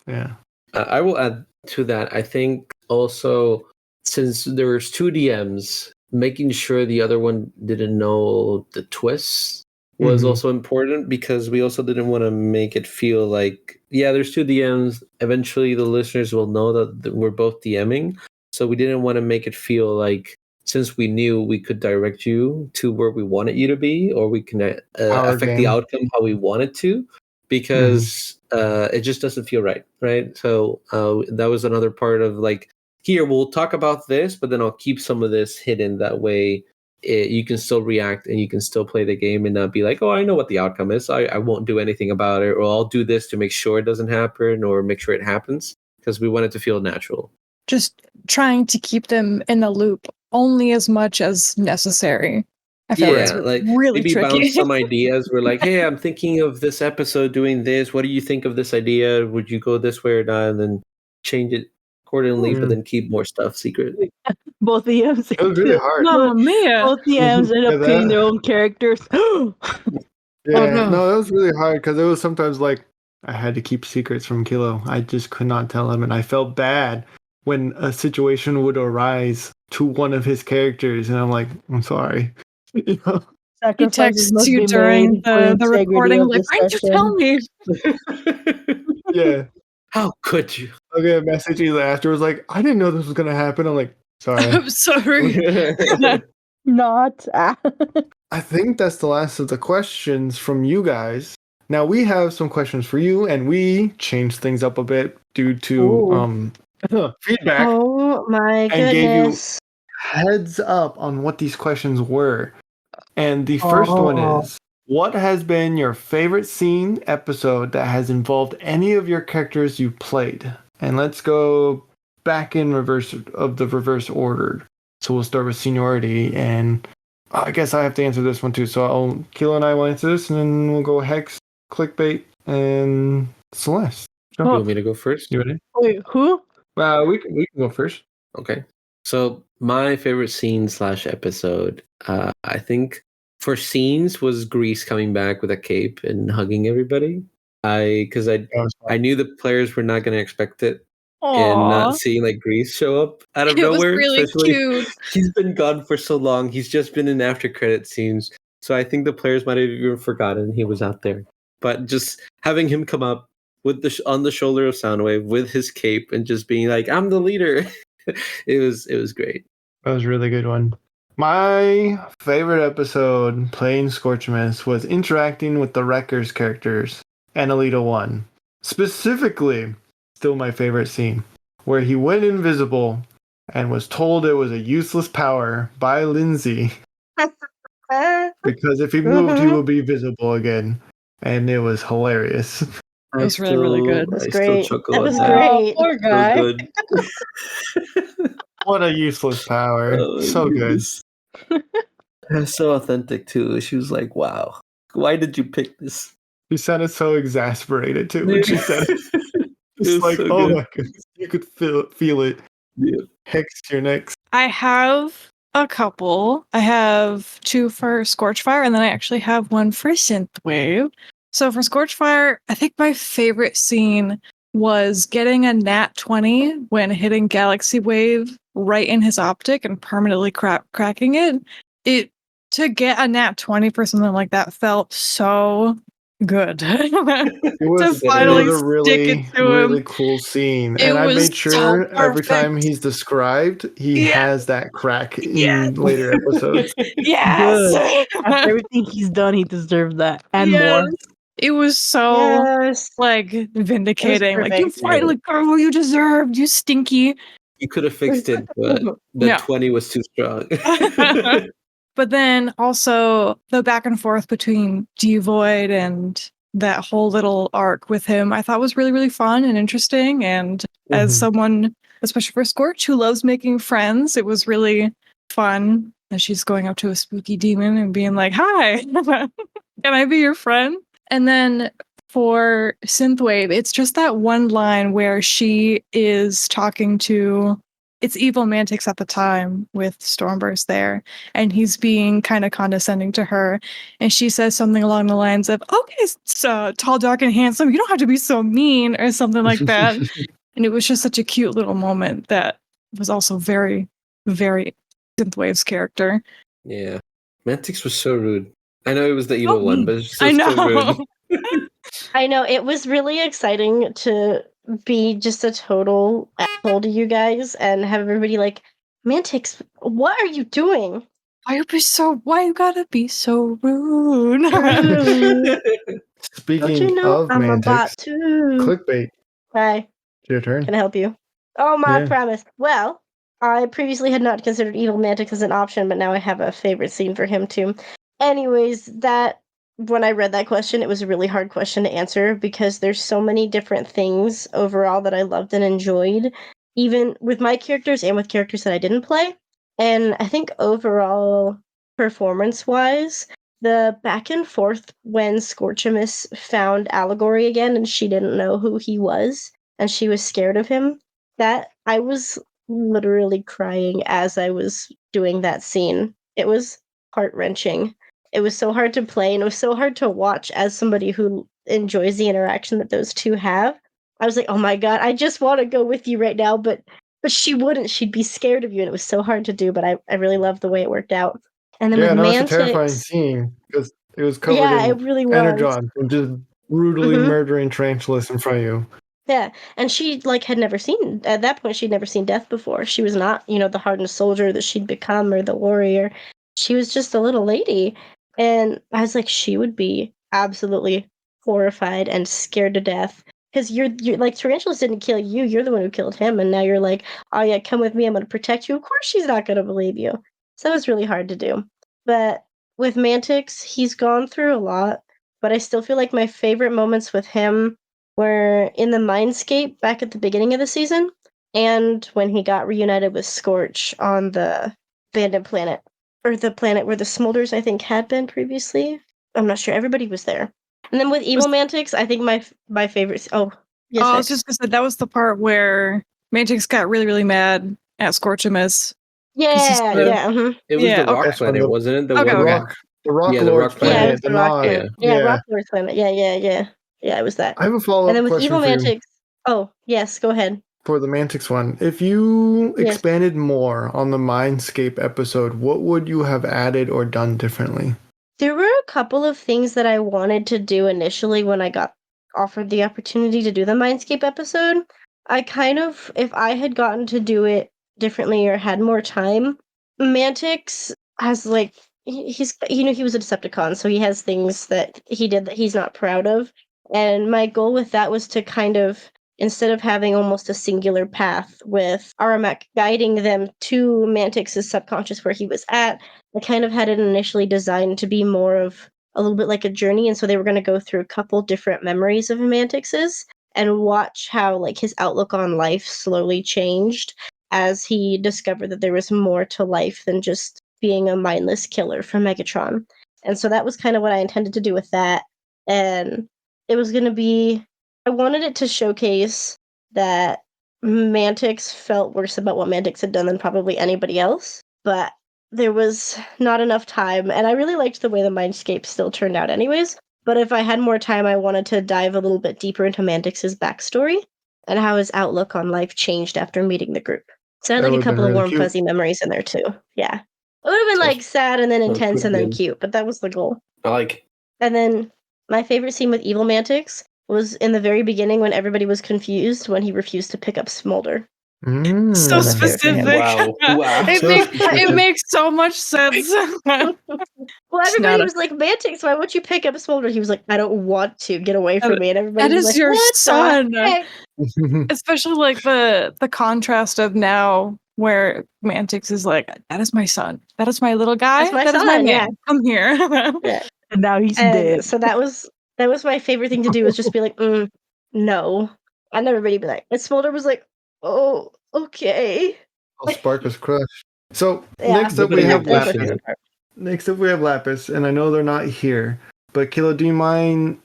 Yeah. I will add to that. I think also, since there was two DMs, making sure the other one didn't know the twists was Mhm. also important, because we also didn't want to make it feel like, yeah, there's two DMs. Eventually, the listeners will know that we're both DMing. So we didn't want to make it feel like, since we knew we could direct you to where we wanted you to be, or we can affect the game. outcome how we want it to, because it just doesn't feel right, right? So that was another part of like, here, we'll talk about this, but then I'll keep some of this hidden. That way you can still react and you can still play the game and not be like, oh, I know what the outcome is. I won't do anything about it, or I'll do this to make sure it doesn't happen or make sure it happens, because we want it to feel natural. Just trying to keep them in the loop only as much as necessary. I feel Yeah, it's like really maybe tricky. bounce some ideas. We're like, hey, I'm thinking of this episode doing this. What do you think of this idea? Would you go this way or not? And then change it accordingly, but then keep more stuff secret. Both DMs. It was really hard. Mamma mia! Both DMs end Yeah, up killing that- their own characters. Yeah, no. no, that was really hard because it was sometimes like I had to keep secrets from Kilo. I just could not tell him, and I felt bad when a situation would arise to one of his characters, and I'm like, I'm sorry. You know? He Sacrifices texts must you be during made for the integrity recording, of like, why didn't you discussion. tell me? Yeah. How could you? I'll get a message either afterwards like, I didn't know this was gonna happen. I'm like, sorry. I'm sorry. Not. I think that's the last of the questions from you guys. Now we have some questions for you, and we changed things up a bit due to feedback. Oh my And gave you- goodness. Heads up on what these questions were. And the first one is, what has been your favorite scene episode that has involved any of your characters you played? And let's go back in reverse order. So we'll start with seniority, and I guess I have to answer this one too. So Kilo and I will answer this, and then we'll go Hex, Clickbait, and Celeste. You want me to go first? You ready? Wait, who? We can go first. Okay. So my favorite scene / episode, I think for scenes, was Grease coming back with a cape and hugging everybody. Because I knew the players were not going to expect it, and not seeing like Grease show up out of It was nowhere. really especially, cute. he's been gone for so long. He's just been in after credit scenes. So I think the players might have even forgotten he was out there. But just having him come up with on the shoulder of Soundwave with his cape and just being like, I'm the leader. it was great. That was a really good one. My favorite episode playing Scorchmas was interacting with the Wreckers characters. and Alita 1. Specifically, still my favorite scene, where he went invisible and was told it was a useless power by Lindsay because if he moved, he would be visible again. And it was hilarious. It was really, really good. was I great. still chuckle That at was that. great. poor So guy. good. What a useless power. Oh, So good. That's so authentic too. She was like, "Wow, why did you pick this?" She sounded so exasperated too when she said it. It It's was like, so oh good. my goodness, you could feel it. Yeah. Hex, you're next. I have a couple. I have 2 for Scorchfire, and then I actually have 1 for Synthwave. So for Scorchfire, I think my favorite scene was getting a nat 20 when hitting Galaxy Wave right in his optic and permanently cracking it. To get a nat 20 for something like that felt so good. It was, To finally a really, stick it to him. really cool scene. It And I was made sure so every time perfect. he's described, he Yeah. has that crack in Yes. later episodes. Yes. After everything he's done, he deserved that and Yes. more. It was so Yes. like vindicating. Like, you perfect. finally got what you deserved, you stinky. You could have fixed it, but the No. 20 was too strong. But then also the back and forth between Devoid and that whole little arc with him, I thought was really, really fun and interesting. And as Mhm. someone, especially for Scorch, who loves making friends, it was really fun. And she's going up to a spooky demon and being like, "Hi, can I be your friend?" And then for Synthwave, it's just that one line where she is talking to it's Evil Mantix at the time with Stormburst there, and he's being kind of condescending to her, and she says something along the lines of, "Okay, so tall, dark, and handsome. You don't have to be so mean," or something like that. And it was just such a cute little moment that was also very, very Synthwave's character. Yeah. Mantix was so rude. I know it was the evil one, but it's I just so know. rude. I know it was really exciting to be just a total asshole to you guys and have everybody like, Mantix, what are you doing? Why you gotta be so rude? Rude. Don't you Speaking know of I'm a Mantix, bot too? clickbait. Hi, It's your turn. can I help you? Oh, my Yeah. promise. Well, I previously had not considered Evil Mantix as an option, but now I have a favorite scene for him too. Anyways, when I read that question, it was a really hard question to answer because there's so many different things overall that I loved and enjoyed, even with my characters and with characters that I didn't play. And I think overall, performance-wise, the back and forth when Scorchamus found Allegory again and she didn't know who he was and she was scared of him, that I was literally crying as I was doing that scene. It was heart-wrenching. It was so hard to play and it was so hard to watch as somebody who enjoys the interaction that those two have. I was like, "Oh my god, I just want to go with you right now," but she wouldn't. She'd be scared of you and it was so hard to do, but I really loved the way it worked out. And then Yeah, with no, it's a terrifying Mantix, scene because it was covered yeah, it in really was. energon and just brutally Mhm. murdering tarantulas in front of you. Yeah, and she like had never seen at that point. She'd never seen death before. She was not, the hardened soldier that she'd become or the warrior. She was just a little lady, and I was like, she would be absolutely horrified and scared to death because you're like tarantulas didn't kill you. You're the one who killed him, and now you're like, oh yeah, come with me. I'm going to protect you. Of course, she's not going to believe you. So it was really hard to do. But with Mantix, he's gone through a lot. But I still feel like my favorite moments with him were in the Mindscape back at the beginning of the season, and when he got reunited with Scorch on the abandoned planet, or the planet where the Smolders, I think, had been previously. I'm not sure. Everybody was there. And then with Evil Mantix, I think my favorite. Oh, yes, I was Hex. just gonna say that was the part where Mantix got really, really mad at Scorchamus. Yeah, Yeah. yeah, It was Yeah, the rock That's when planet, wasn't it? The Okay, one okay. that The Rock Yeah, the Lord's Rock yeah. It planet. was planet, the the Rock Nog. planet. Yeah, Rock Lord's planet. Yeah. It was that. I have a And follow-up then with question Evil for you Mantix. Oh, yes. Go ahead. for the Mantix one. If you Yes. expanded more on the Mindscape episode, what would you have added or done differently? There were a couple of things that I wanted to do initially when I got offered the opportunity to do the Mindscape episode. I kind of, if I had gotten to do it differently or had more time, Mantix has like, he's, he was a Decepticon, so he has things that he did that he's not proud of. And my goal with that was to kind of, instead of having almost a singular path with Aramak guiding them to Mantix's subconscious where he was at, I kind of had it initially designed to be more of a little bit like a journey. And so they were going to go through a couple different memories of Mantix's and watch how like his outlook on life slowly changed as he discovered that there was more to life than just being a mindless killer from Megatron. And so that was kind of what I intended to do with that. And it was going to be, I wanted it to showcase that Mantix felt worse about what Mantix had done than probably anybody else, but there was not enough time, and I really liked the way the Mindscape still turned out anyways, but if I had more time, I wanted to dive a little bit deeper into Mantix's backstory and how his outlook on life changed after meeting the group. So I had That like a would've been couple of really warm, cute. fuzzy memories in there too. Yeah. It would have been like sad and then Sounds intense and pretty then good. cute, but that was the goal. I like it. And then my favorite scene with Evil Mantix was in the very beginning when everybody was confused when he refused to pick up Smolder. So That's my favorite for him. specific. Wow. It makes so much sense. Well, everybody Not a- was like, Mantix, why won't you pick up Smolder? He was like, I don't want to. Get away from me. And everybody That was is like, your what son. the heck? Especially like the contrast of now where Mantix is like, that is my son. That is my little guy. That's my That is my son, man. yeah. Come here. Yeah. And now he's And dead. so that was my favorite thing to do, was just be like, no. And everybody be like, and Smolder was like, oh, okay. Oh, Spark was crushed. So Yeah. next up we Nobody have had That's my Lapis. favorite part. Next up we have Lapis, and I know they're not here, but Kilo, do you mind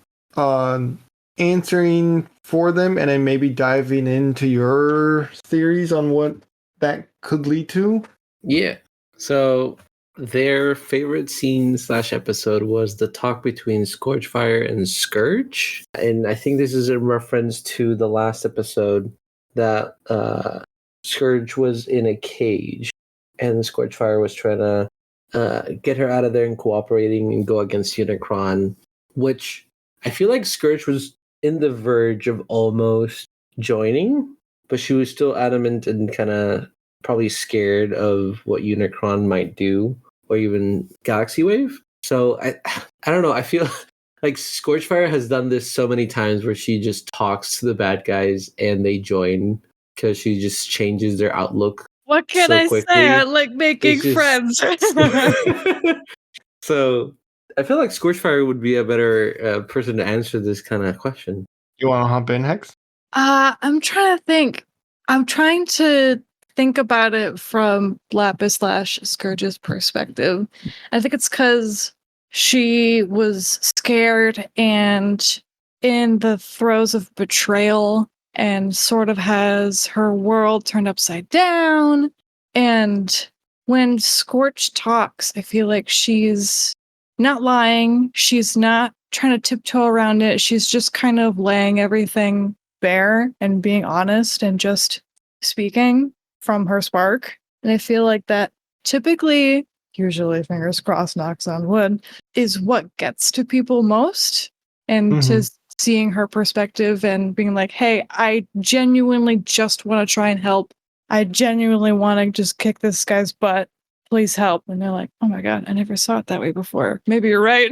answering for them and then maybe diving into your theories on what that could lead to? Yeah. So their favorite scene / episode was the talk between Scorchfire and Scourge. And I think this is in reference to the last episode that Scourge was in a cage and Scorchfire was trying to get her out of there and cooperating and go against Unicron, which I feel like Scourge was in the verge of almost joining, but she was still adamant and kind of probably scared of what Unicron might do, or even Galaxy Wave. So I don't know. I feel like Scorchfire has done this so many times where she just talks to the bad guys and they join because she just changes their outlook. What can So I quickly. say? I like making It's just- friends. So I feel like Scorchfire would be a better person to answer this kind of question. You want to hop in, Hex? I'm trying to think. I'm trying to think about it from Lapis / Scourge's perspective. I think it's because she was scared and in the throes of betrayal and sort of has her world turned upside down. And when Scorch talks, I feel like she's not lying. She's not trying to tiptoe around it. She's just kind of laying everything bare and being honest and just speaking from her spark. And I feel like that typically, usually fingers crossed, knocks on wood, is what gets to people most. And to seeing her perspective and being like, hey, I genuinely just want to try and help. I genuinely want to just kick this guy's butt. Please help. And they're like, oh my God, I never saw it that way before. Maybe you're right.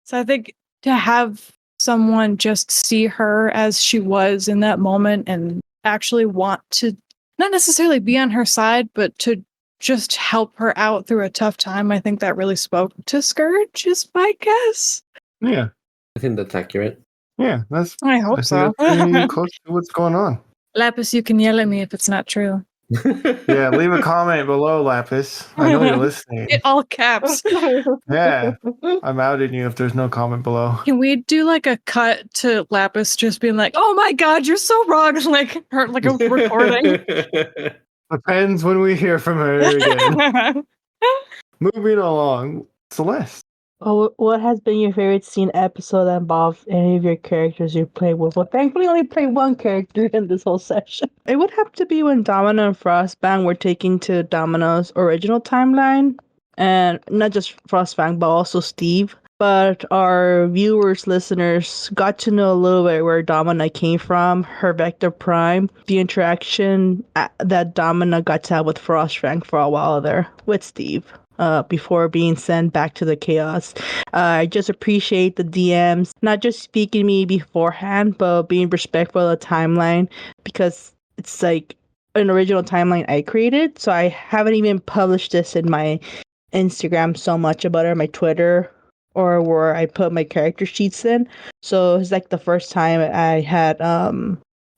So I think to have someone just see her as she was in that moment and actually want to not necessarily be on her side, but to just help her out through a tough time, I think that really spoke to Scourge, is my guess. Yeah. I think that's accurate. Yeah, that's I hope think so. that's pretty close to what's going on. Lapis, you can yell at me if it's not true. Yeah, leave a comment below, Lapis. I know you're listening. In all caps. Yeah, I'm outing you if there's no comment below. Can we do like a cut to Lapis just being like, "Oh my God, you're so wrong," like her, like a recording? Depends when we hear from her again. Moving along, Celeste. Oh, what has been your favorite scene episode that involved any of your characters you played with? Well, thankfully, I only played one character in this whole session. It would have to be when Domino and Frostbang were taken to Domino's original timeline. And not just Frostbang, but also Steve. But our viewers, listeners, got to know a little bit where Domina came from, her Vector Prime, the interaction that Domina got to have with Frostbang for a while there, with Steve. before being sent back to the chaos. I just appreciate the DMs not just speaking to me beforehand, but being respectful of the timeline, because it's like an original timeline I created. So I haven't even published this in my Instagram so much about it, or my Twitter, or where I put my character sheets in. So it's like the first time I had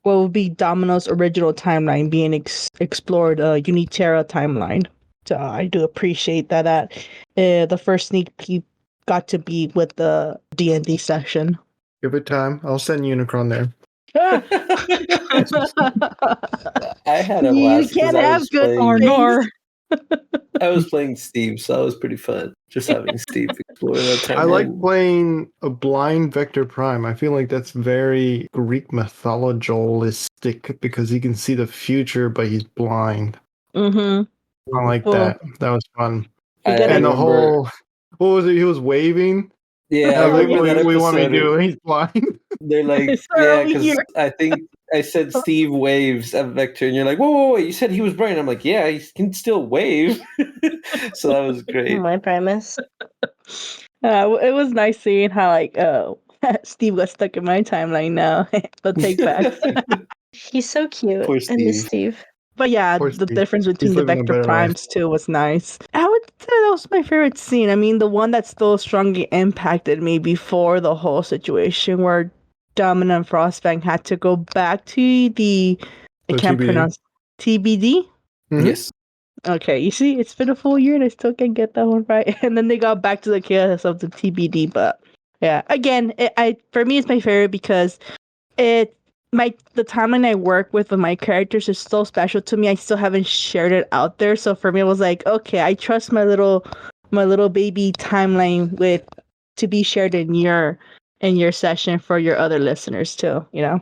what would be Domino's original timeline being explored, Uniterra timeline. So I do appreciate that the first sneak peek got to be with the D&D session. Give it time. I'll send Unicron there. I had a You blast because can't I have was good Or playing. nor. I was playing Steve, so that was pretty fun. Just having Steve explore that timeline. I like playing a blind Vector Prime. I feel like that's very Greek mythologistic because he can see the future, but he's blind. Mm-hmm. I like that. That was fun. You I gotta- And the remember, whole, what was it? He was waving. yeah, I I was like, remember that what do you want me to episode. do? He's blind. They're like, It's yeah, over because here. I think I said Steve waves at Vector, and you're like, whoa, you said he was blind. I'm like, yeah, he can still wave. So that was great. My premise. It was nice seeing how Steve got stuck in my timeline now. But take backs. He's so cute. Poor I miss Steve. Steve. But yeah, Poor the Steve. difference between He's the living a Vector better life. Primes too was nice. I would say that was my favorite scene. I mean, the one that still strongly impacted me before the whole situation where Domino and Frostfang had to go back to I The can't TBD. pronounce TBD. Mhm. Yes. Okay, you see, it's been a full year and I still can't get that one right. And then they got back to the chaos of the TBD. But yeah, again, for me, it's my favorite because the timeline I work with my characters is so special to me. I still haven't shared it out there. So for me, it was like, okay, I trust my little baby timeline to be shared in your session for your other listeners too. You know.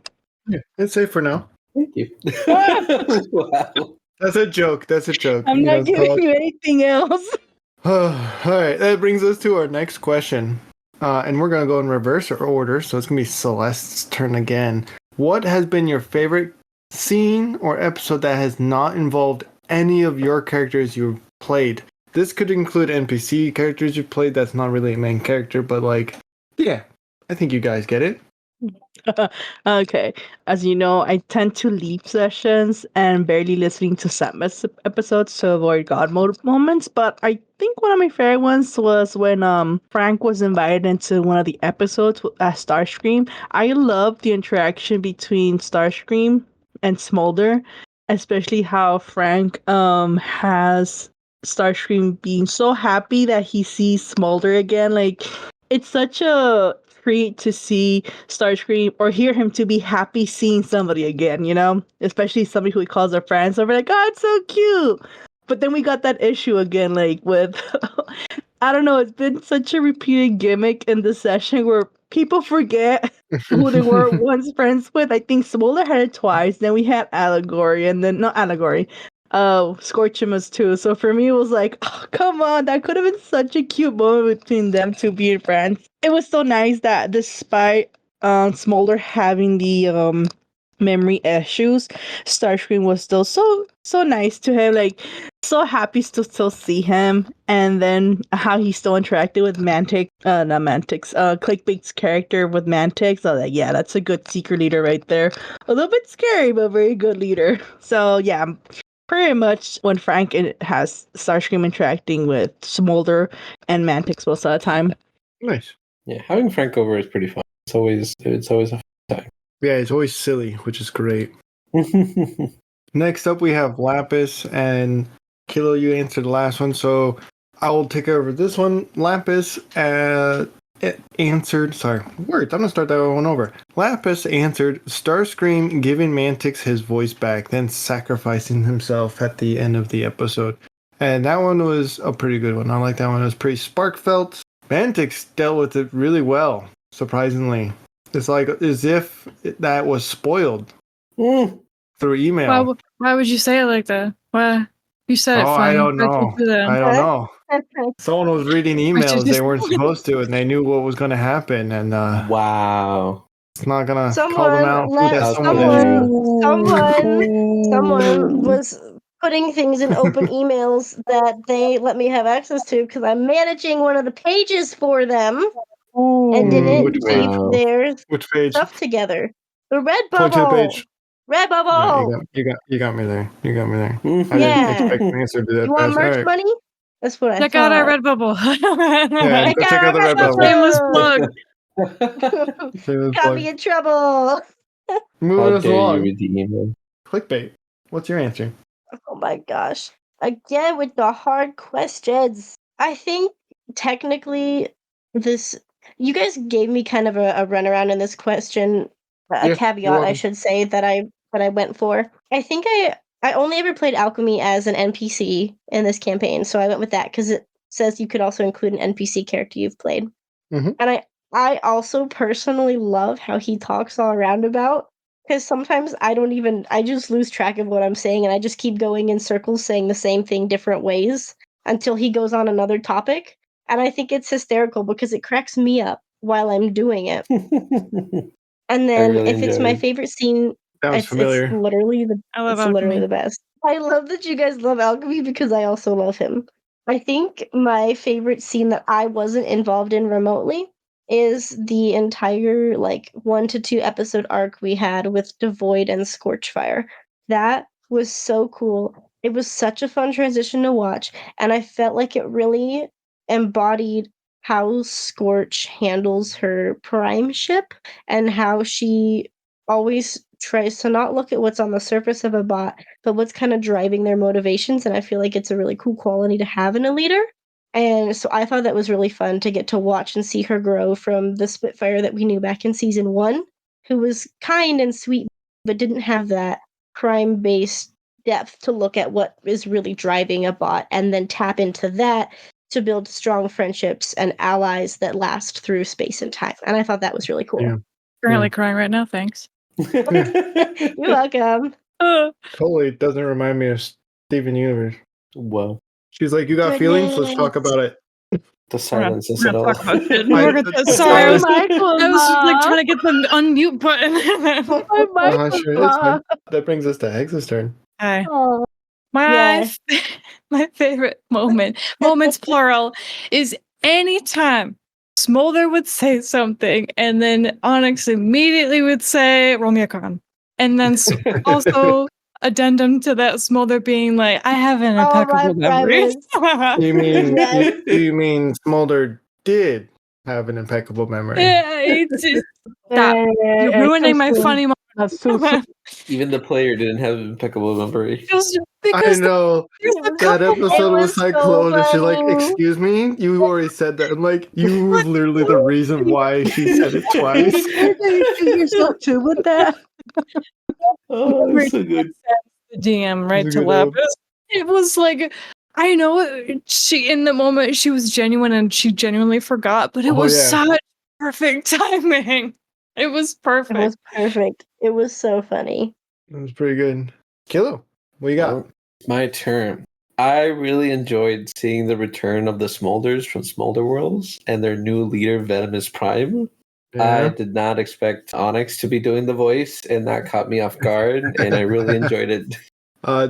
Yeah, it's safe for now. Thank you. Wow. That's a joke. That's a joke. I'm You know, not giving you anything else. All right, that brings us to our next question. And we're going to go in reverse order. So it's going to be Celeste's turn again. What has been your favorite scene or episode that has not involved any of your characters you've played? This could include NPC characters you've played. That's not really a main character, but yeah, I think you guys get it. Okay. As you know, I tend to leave sessions and barely listening to Satmas episodes to avoid God mode moments. But I think one of my favorite ones was when Frank was invited into one of the episodes at Starscream. I love the interaction between Starscream and Smolder, especially how Frank has Starscream being so happy that he sees Smolder again. Like, it's such a treat to see Starscream or hear him to be happy seeing somebody again, you know? Especially somebody who he calls a friend. So we're like, oh, it's so cute. But then we got that issue again, like with I don't know, it's been such a repeated gimmick in the session where people forget who they were once friends with. I think Smolder had it twice, then we had Allegory, and then not Allegory. Scorchimus too. So for me, it was like, oh, come on, that could have been such a cute moment between them two being friends. It was so nice that despite Smolder having the memory issues, Starscream was still so nice to him, like so happy to still see him, and then how he still interacted with Clickbait's character with Mantix. I was like, yeah, that's a good secret leader right there. A little bit scary, but very good leader. So yeah, pretty much when Frank has Starscream interacting with Smolder and Mantix most of the time. Nice. Yeah, having Frank over is pretty fun. It's always a fun Yeah, it's always silly, which is great. time. Next up, we have Lapis and Kilo. You answered the last one, so I will take over this one. Lapis answered. Sorry, words. I'm gonna start that one over. Lapis answered Starscream giving Mantix his voice back, then sacrificing himself at the end of the episode. And that one was a pretty good one. I like that one. It was pretty spark-felt. Mantix dealt with it really well, surprisingly. It's like as if that was spoiled through email. Why would you say it like that? Why? You said it Oh, funny. I don't Why'd know. you do that? I don't know. Someone was reading Why'd you emails they just- weren't supposed to, and they knew what was going to happen, and Wow. it's not going to call them out. Who that How someone could is. you? Someone was putting things in open emails that they let me have access to because I'm managing one of the pages for them and didn't which keep Wow. their Which page? stuff together. The red Point to the bubble. page. Red Yeah, bubble. you got me there. You got me there. Mhm. I didn't Yeah. expect an answer to do that You want fast. merch All right. money? That's what I Check thought. out our Redbubble. Yeah, Check go out check our out the red bubble. Shameless Redbubble. plug. Shameless Got plug. me in trouble. How Moving us dare you along. read the email? Clickbait. What's your answer? Oh my gosh. Again with the hard questions. I think technically this you guys gave me kind of a runaround in this question, a Yeah, you're caveat I welcome. should say that I went for. I think I only ever played alchemy as an NPC in this campaign, so I went with that because it says you could also include an NPC character you've played. Mhm. And I also personally love how he talks all roundabout because sometimes I just lose track of what I'm saying and I just keep going in circles saying the same thing different ways until he goes on another topic. And I think it's hysterical because it cracks me up while I'm doing it. And I then really if it's enjoyed my it. favorite scene, Sounds it's familiar. literally I love it's literally alchemy. the best. I love that you guys love alchemy because I also love him. I think my favorite scene that I wasn't involved in remotely is the entire like 1 to 2 episode arc we had with Devoid and Scorchfire. That was so cool. It was such a fun transition to watch, and I felt like it really embodied how Scorch handles her prime ship and how she always tries to not look at what's on the surface of a bot, but what's kind of driving their motivations. And I feel like it's a really cool quality to have in a leader. And so I thought that was really fun to get to watch and see her grow from the Spitfire that we knew back in season 1, who was kind and sweet, but didn't have that crime based depth to look at what is really driving a bot and then tap into that to build strong friendships and allies that last through space and time. And I thought that was really cool. Yeah. Currently crying right now. Thanks. You're welcome. Totally doesn't remind me of Steven Universe. Well, She's like, you got feelings? Let's talk about it. the silence is We're it not all. talking about shit. I- We're gonna, the sorry, I was, silence- I was just, like trying to get the unmute button. Sure, it's fine. That brings us to Hex's turn. Hi. Oh, My Yeah. my favorite moments plural, is anytime Smolder would say something and then Onyx immediately would say, "Roll me a con," and then also addendum to that, Smolder being like, "I have an Oh, impeccable my memory." You mean Yes. you mean Smolder did have an impeccable memory? Yeah, it's just, stop. You're ruining my funny moment. That's so sweet. Even the player didn't have impeccable memory. Just I because know. there's a That couple episode was was so Cyclone, and she's like, funny. "Excuse me, you already said that." I'm like, "You was literally the reason why she said it twice." You shoot yourself too with that. Oh, Every so good. the DM right It's to a good ep. Lapis. It was like, I know she in the moment she was genuine and she genuinely forgot, but it Oh, was yeah. such perfect timing. It was It perfect. was perfect. It was so funny. It was pretty good. Kilo, what you got? Oh, my turn. I really enjoyed seeing the return of the Smolders from Smolder Worlds and their new leader, Venomous Prime. I Yeah. did not expect Onyx to be doing the voice, and that caught me off guard, and I really enjoyed it.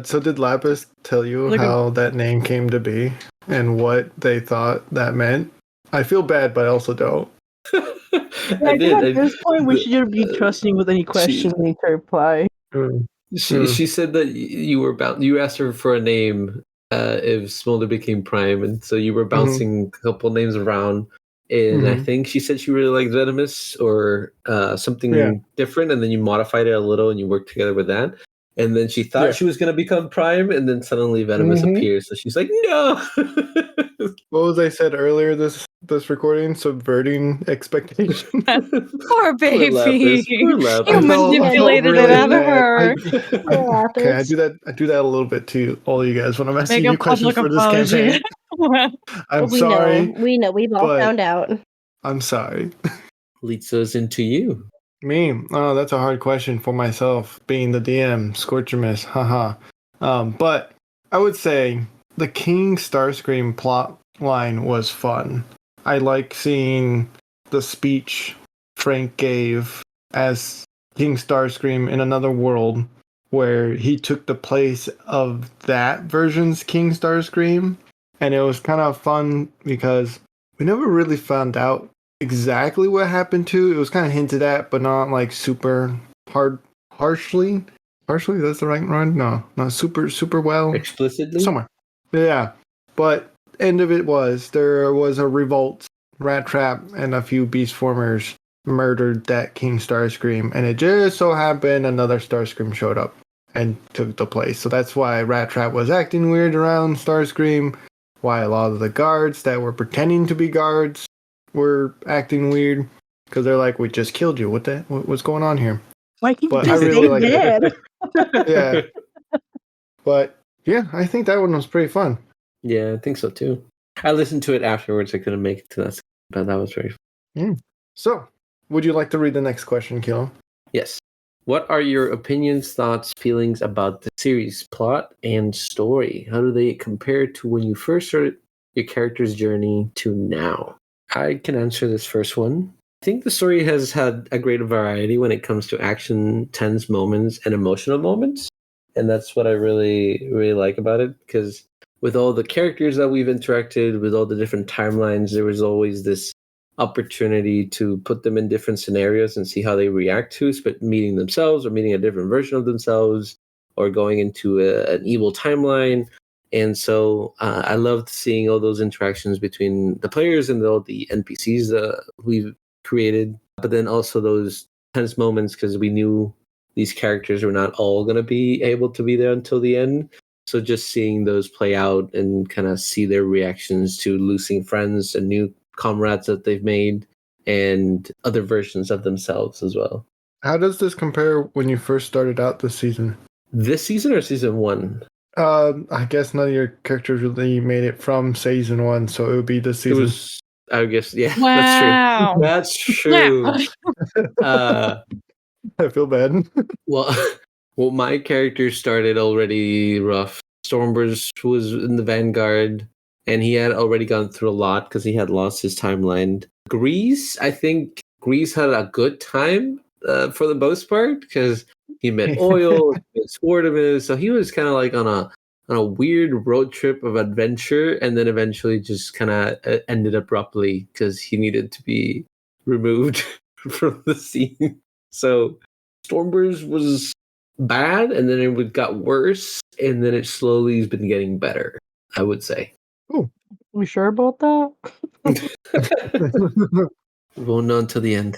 So did Lapis tell you Look at- how that name came to be and what they thought that meant? I feel bad, but I also don't. I did. At this point, we should be trusting with any question we need to reply. Mm. She said that you were you asked her for a name if Smolder became Prime, and so you were bouncing a couple names around. And I think she said she really liked Venomous or something different, and then you modified it a little and you worked together with that. And then she thought she was going to become Prime, and then suddenly Venomous appears. So she's like, no! What was I said earlier this recording? Subverting expectations. Poor baby. Lapis. Poor Lapis. You manipulated it out of her. Okay, I do that a little bit to all you guys when I'm asking Make a you questions public for this apology. campaign. I'm we sorry. know. We know. We've all but- found out. I'm sorry. Leads us into you. Me? Oh, that's a hard question for myself, being the DM, Scorchamus, haha. But I would say the King Starscream plot line was fun. I like seeing the speech Frank gave as King Starscream in another world where he took the place of that version's King Starscream. And it was kind of fun because we never really found out exactly what happened to. It was kind of hinted at, but not like super harshly. Harshly, that's the right word? No, not super well. Explicitly? Somewhere. Yeah. But end of it was there was a revolt. Rat Trap and a few Beast Formers murdered that King Starscream, and it just so happened another Starscream showed up and took the place. So that's why Rat Trap was acting weird around Starscream, why a lot of the guards that were pretending to be guards were acting weird, because they're like, we just killed you. What's going on here? Why can't you But I just really stay like dead? Yeah. But yeah, I think that one was pretty fun. Yeah, I think so too. I listened to it afterwards. I couldn't make it to that, but that was very fun. So, would you like to read the next question, Kilo? Yes. What are your opinions, thoughts, feelings about the series plot and story? How do they compare to when you first started your character's journey to now? I can answer this first one. I think the story has had a great variety when it comes to action, tense moments, and emotional moments. And that's what I really, really like about it, because with all the characters that we've interacted with, all the different timelines, there was always this opportunity to put them in different scenarios and see how they react to meeting themselves or meeting a different version of themselves or going into an evil timeline. And so I loved seeing all those interactions between the players and all the NPCs that we've created, but then also those tense moments because we knew these characters were not all going to be able to be there until the end. So just seeing those play out and kind of see their reactions to losing friends and new comrades that they've made and other versions of themselves as well. How does this compare when you first started out this season? This season or season 1? I guess none of your characters really made it from season 1, so it would be this season. It was, I guess, yeah, Wow. that's true. That's true. I feel bad. Well, my character started already rough. Stormburst was in the Vanguard, and he had already gone through a lot because he had lost his timeline. I think Grease had a good time for the most part because he met Oil, he met Swartimus, so he was kind of like on a weird road trip of adventure, and then eventually just kind of ended abruptly because he needed to be removed from the scene. So Stormburst was bad, and then it got worse, and then it slowly has been getting better, I would say. Oh, You sure about that? We won't know until the end.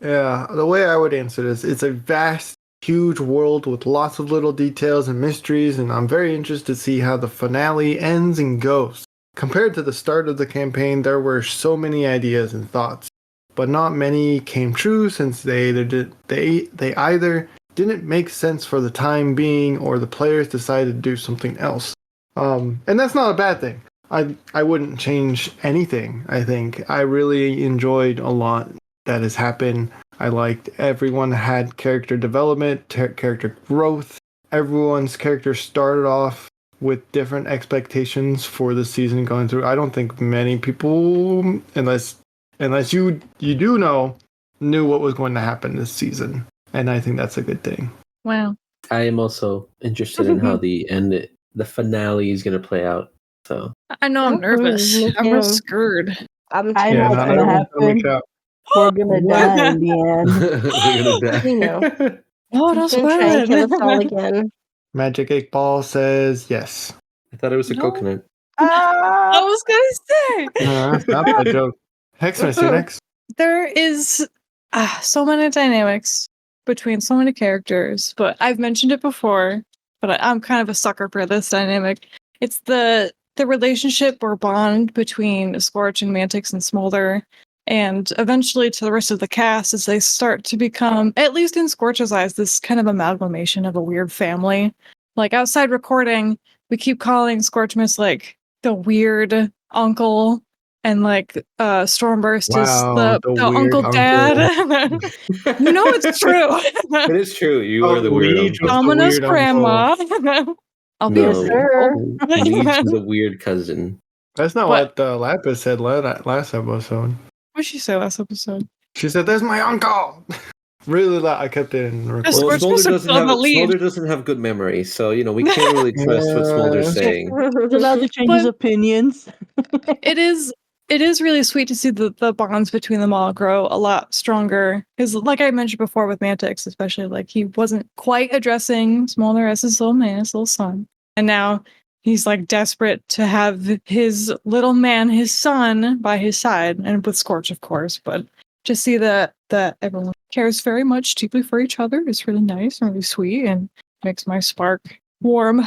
Yeah, the way I would answer this, it's a vast, huge world with lots of little details and mysteries, and I'm very interested to see how the finale ends and goes. Compared to the start of the campaign, there were so many ideas and thoughts, but not many came true since they either didn't make sense for the time being or the players decided to do something else. And that's not a bad thing. I wouldn't change anything. I think I really enjoyed a lot that has happened. I liked everyone had character development, character growth. Everyone's character started off with different expectations for the season going through. I don't think many people, unless you do know, knew what was going to happen this season. And I think that's a good thing. Wow. I am also interested in how the finale is going to play out. So I know I'm nervous. Me I'm too. real scared. I Yeah, know what's not gonna everyone's gonna make happen. out. We're gonna die in the end. we're going to die. We know. Oh, He's don't gonna spoil try and kill it. us all again. Magic 8 Ball says yes. I thought it was a No. coconut. I was gonna say That's not that joke. Hexamis, you next. there is so many dynamics between so many characters, but I've mentioned it before. But I'm kind of a sucker for this dynamic. It's the relationship or bond between Scorch and Mantix and Smolder, and eventually to the rest of the cast as they start to become, at least in Scorch's eyes, this kind of amalgamation of a weird family. Like outside recording, we keep calling Scorchmas like the weird uncle, and like Stormburst is Wow, the the weird uncle dad. You know it's true. It is true. You are the weird Leech uncle. was the Domino's weird grandma. I'll be Yes, No, sir. Leech is a weird cousin. That's not What? what Lapis said last episode. What'd she say last episode? She said, "There's my uncle." really loud. I kept it in the Just record. We're supposed to fill the lead. Smolder doesn't have good memory, so we can't really trust what Smolder's saying. He's allowed to change his But- opinions. It is really sweet to see the bonds between them all grow a lot stronger. Because, like I mentioned before with Mantix, especially, like he wasn't quite addressing Smolder as his little man, his little son, and now he's like desperate to have his little man, his son, by his side, and with Scorch, of course. But to see that everyone cares very much deeply for each other is really nice and really sweet, and makes my spark warm.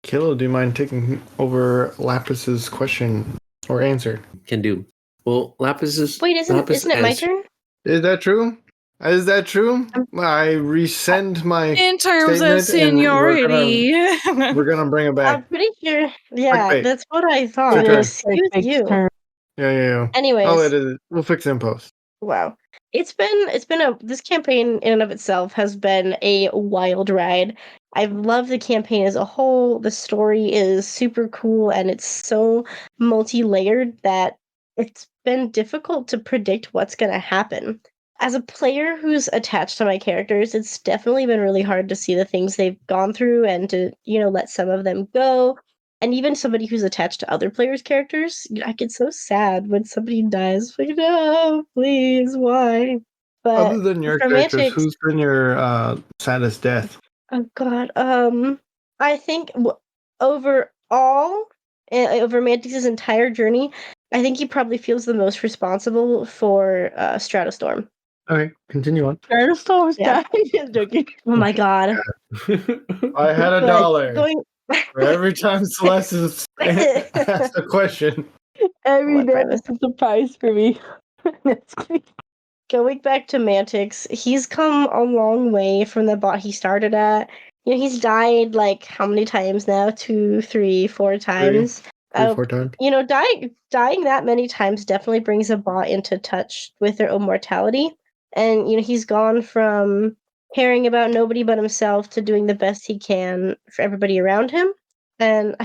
Kilo, do you mind taking over Lapis's question or answer? Can do. Well, Lapis Wait, isn't it my turn? Is that true? Is that true? I rescind my In terms of statement, and seniority. we're gonna bring it I'm back. pretty sure. Yeah, Clickbait. that's what I thought. Your turn. Excuse you. Yeah. Anyways, Oh, it is. We'll fix it in post. wow. It's been this campaign in and of itself has been a wild ride. I love the campaign as a whole. The story is super cool and it's so multi-layered that it's been difficult to predict what's going to happen. As a player who's attached to my characters, it's definitely been really hard to see the things they've gone through and to, let some of them go. And even somebody who's attached to other players' characters, I get so sad when somebody dies. Like, no, please, why? But Other than your for characters, Mantix, who's been your saddest death? oh God, I think overall, over Mantix's entire journey, I think he probably feels the most responsible for Stratostorm. Okay, continue on. Stratostorm's Yeah. dying. Just joking. Oh my God! I had a But dollar going for every time Celeste has asked a question. Every What day premise? is a surprise for me. That's great. Going back to Mantix, he's come a long way from the bot he started at. He's died like how many times now? 2, 3, 4 times. 3-4 times. Dying that many times definitely brings a bot into touch with their own mortality. And he's gone from caring about nobody but himself to doing the best he can for everybody around him. And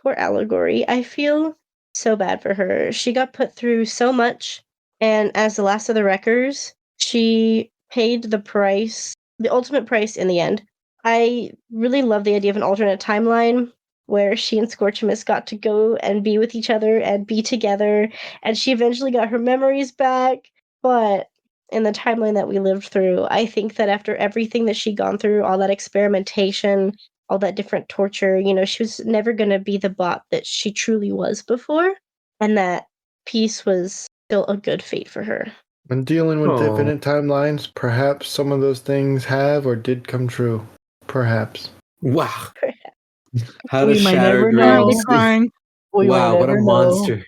poor Allegory, I feel so bad for her. She got put through so much, and as the last of the wreckers, she paid the price, the ultimate price in the end. I really love the idea of an alternate timeline where she and Scorchamus got to go and be with each other and be together, and she eventually got her memories back. But in the timeline that we lived through, I think that after everything that she'd gone through, all that experimentation, all that different torture, she was never going to be the bot that she truly was before, and that peace was still a good fate for her. When dealing with Aw. infinite timelines, perhaps some of those things have or did come true. Perhaps. Wow. How We to might shatter never know. Already dreams. crying. We Wow, might what a never know. monster.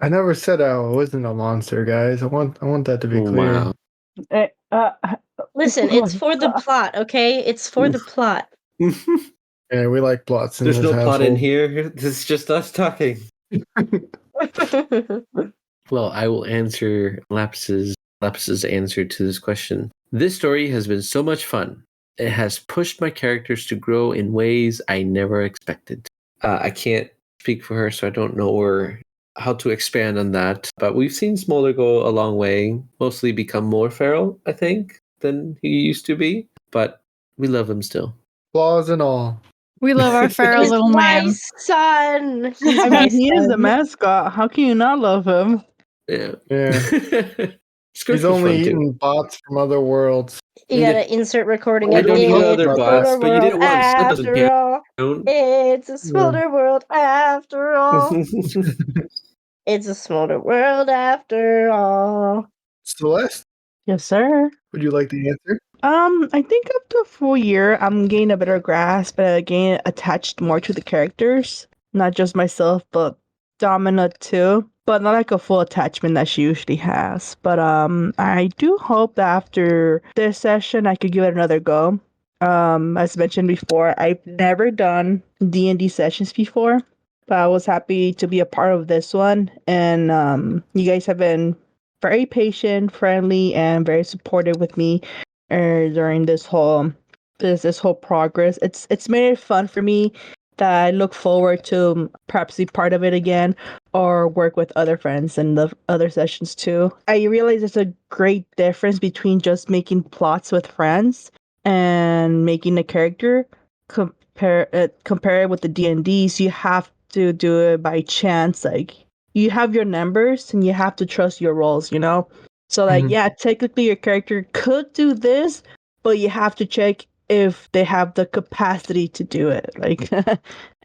I never said I wasn't a monster, guys. I want that to be clear. Wow. Eh, Listen, it's for the plot, okay? It's for the plot. Yeah, we like plots in There's this no plot in household. here. This is just us talking. Well, I will answer Lapis's answer to this question. This story has been so much fun. It has pushed my characters to grow in ways I never expected. I can't speak for her, so I don't know how to expand on that. But we've seen Smolder go a long way, mostly become more feral, I think, than he used to be. But we love him still. Flaws and all. We love our feral He's little my man. son. He's I my mean, he is the son. mascot. How can you not love him? Yeah. Yeah. Scourge He's was only fun, too. eating bots from other worlds. You gotta insert recording. I of don't it. know It's other a bots, Smolder but you did it world once. That doesn't after all. count. It's a Smolder world after all. It's a Smolder world after all. Celeste, Yes, sir. would you like the answer? I think up to a full year, I'm getting a better grasp and getting attached more to the characters. Not just myself, but Domina too. But not like a full attachment that she usually has. But I do hope that after this session, I could give it another go. As mentioned before, I've never done D&D sessions before, but I was happy to be a part of this one. And you guys have been very patient, friendly, and very supportive with me during this whole progress. It's made it fun for me that I look forward to perhaps be part of it again or work with other friends in the other sessions too. I realize there's a great difference between just making plots with friends and making a character. Compare it with the D&Ds, you have to do it by chance. Like you have your numbers and you have to trust your rolls, you know? So like yeah, technically your character could do this, but you have to check if they have the capacity to do it. Like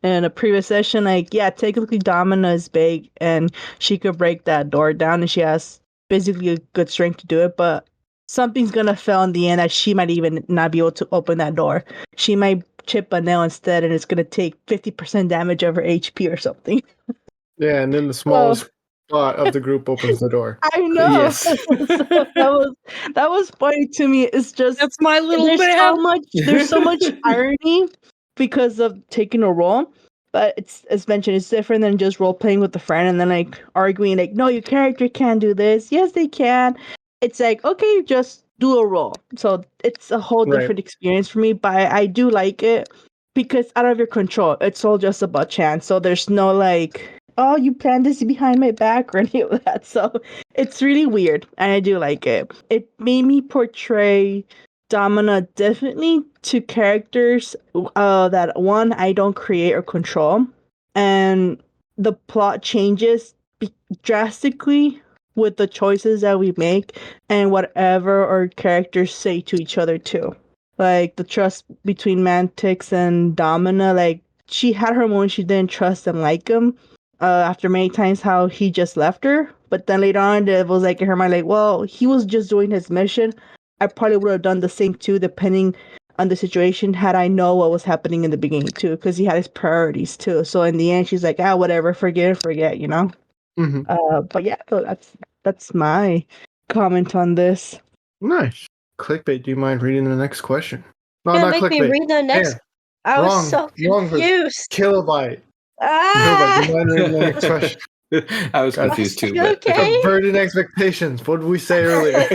in a previous session, like yeah, technically Domina is big and she could break that door down and she has basically a good strength to do it, but something's gonna fail in the end that she might even not be able to open that door. She might chip a nail instead and it's gonna take 50% damage of her HP or something. Yeah, and then the So smallest spot of the group opens the door. I know. Yes. So that was funny to me. It's just That's my little there's so much irony because of taking a role. But it's as mentioned, it's different than just role playing with a friend and then like arguing like, no, your character can't do this. Yes, they can. It's like, okay, just do a role. So it's a whole Right. different experience for me, but I do like it because out of your control. It's all just about chance. So there's no like, oh, you planned this behind my back or any of that. So it's really weird, and I do like it. It made me portray Domina differently to characters that one I don't create or control, and the plot changes drastically with the choices that we make and whatever our characters say to each other too. Like the trust between Mantix and Domina, like she had her moments she didn't trust and like him after many times how he just left her. But then later on, it was like in her mind, like, well, he was just doing his mission. I probably would have done the same too, depending on the situation, had I know what was happening in the beginning too, because he had his priorities too. So in the end, she's like, ah, whatever, forget, you know. Mm-hmm. But yeah, so that's my comment on this. Nice. Clickbait, do you mind reading the next question? No, Can't not make me clickbait. read the next. Yeah. I was Wrong. so Wrong for confused. Kilobyte. Ah! Kilobyte, do you mind reading the next question? I was Guys, confused too. you But... okay? Subverting expectations. What did we say earlier?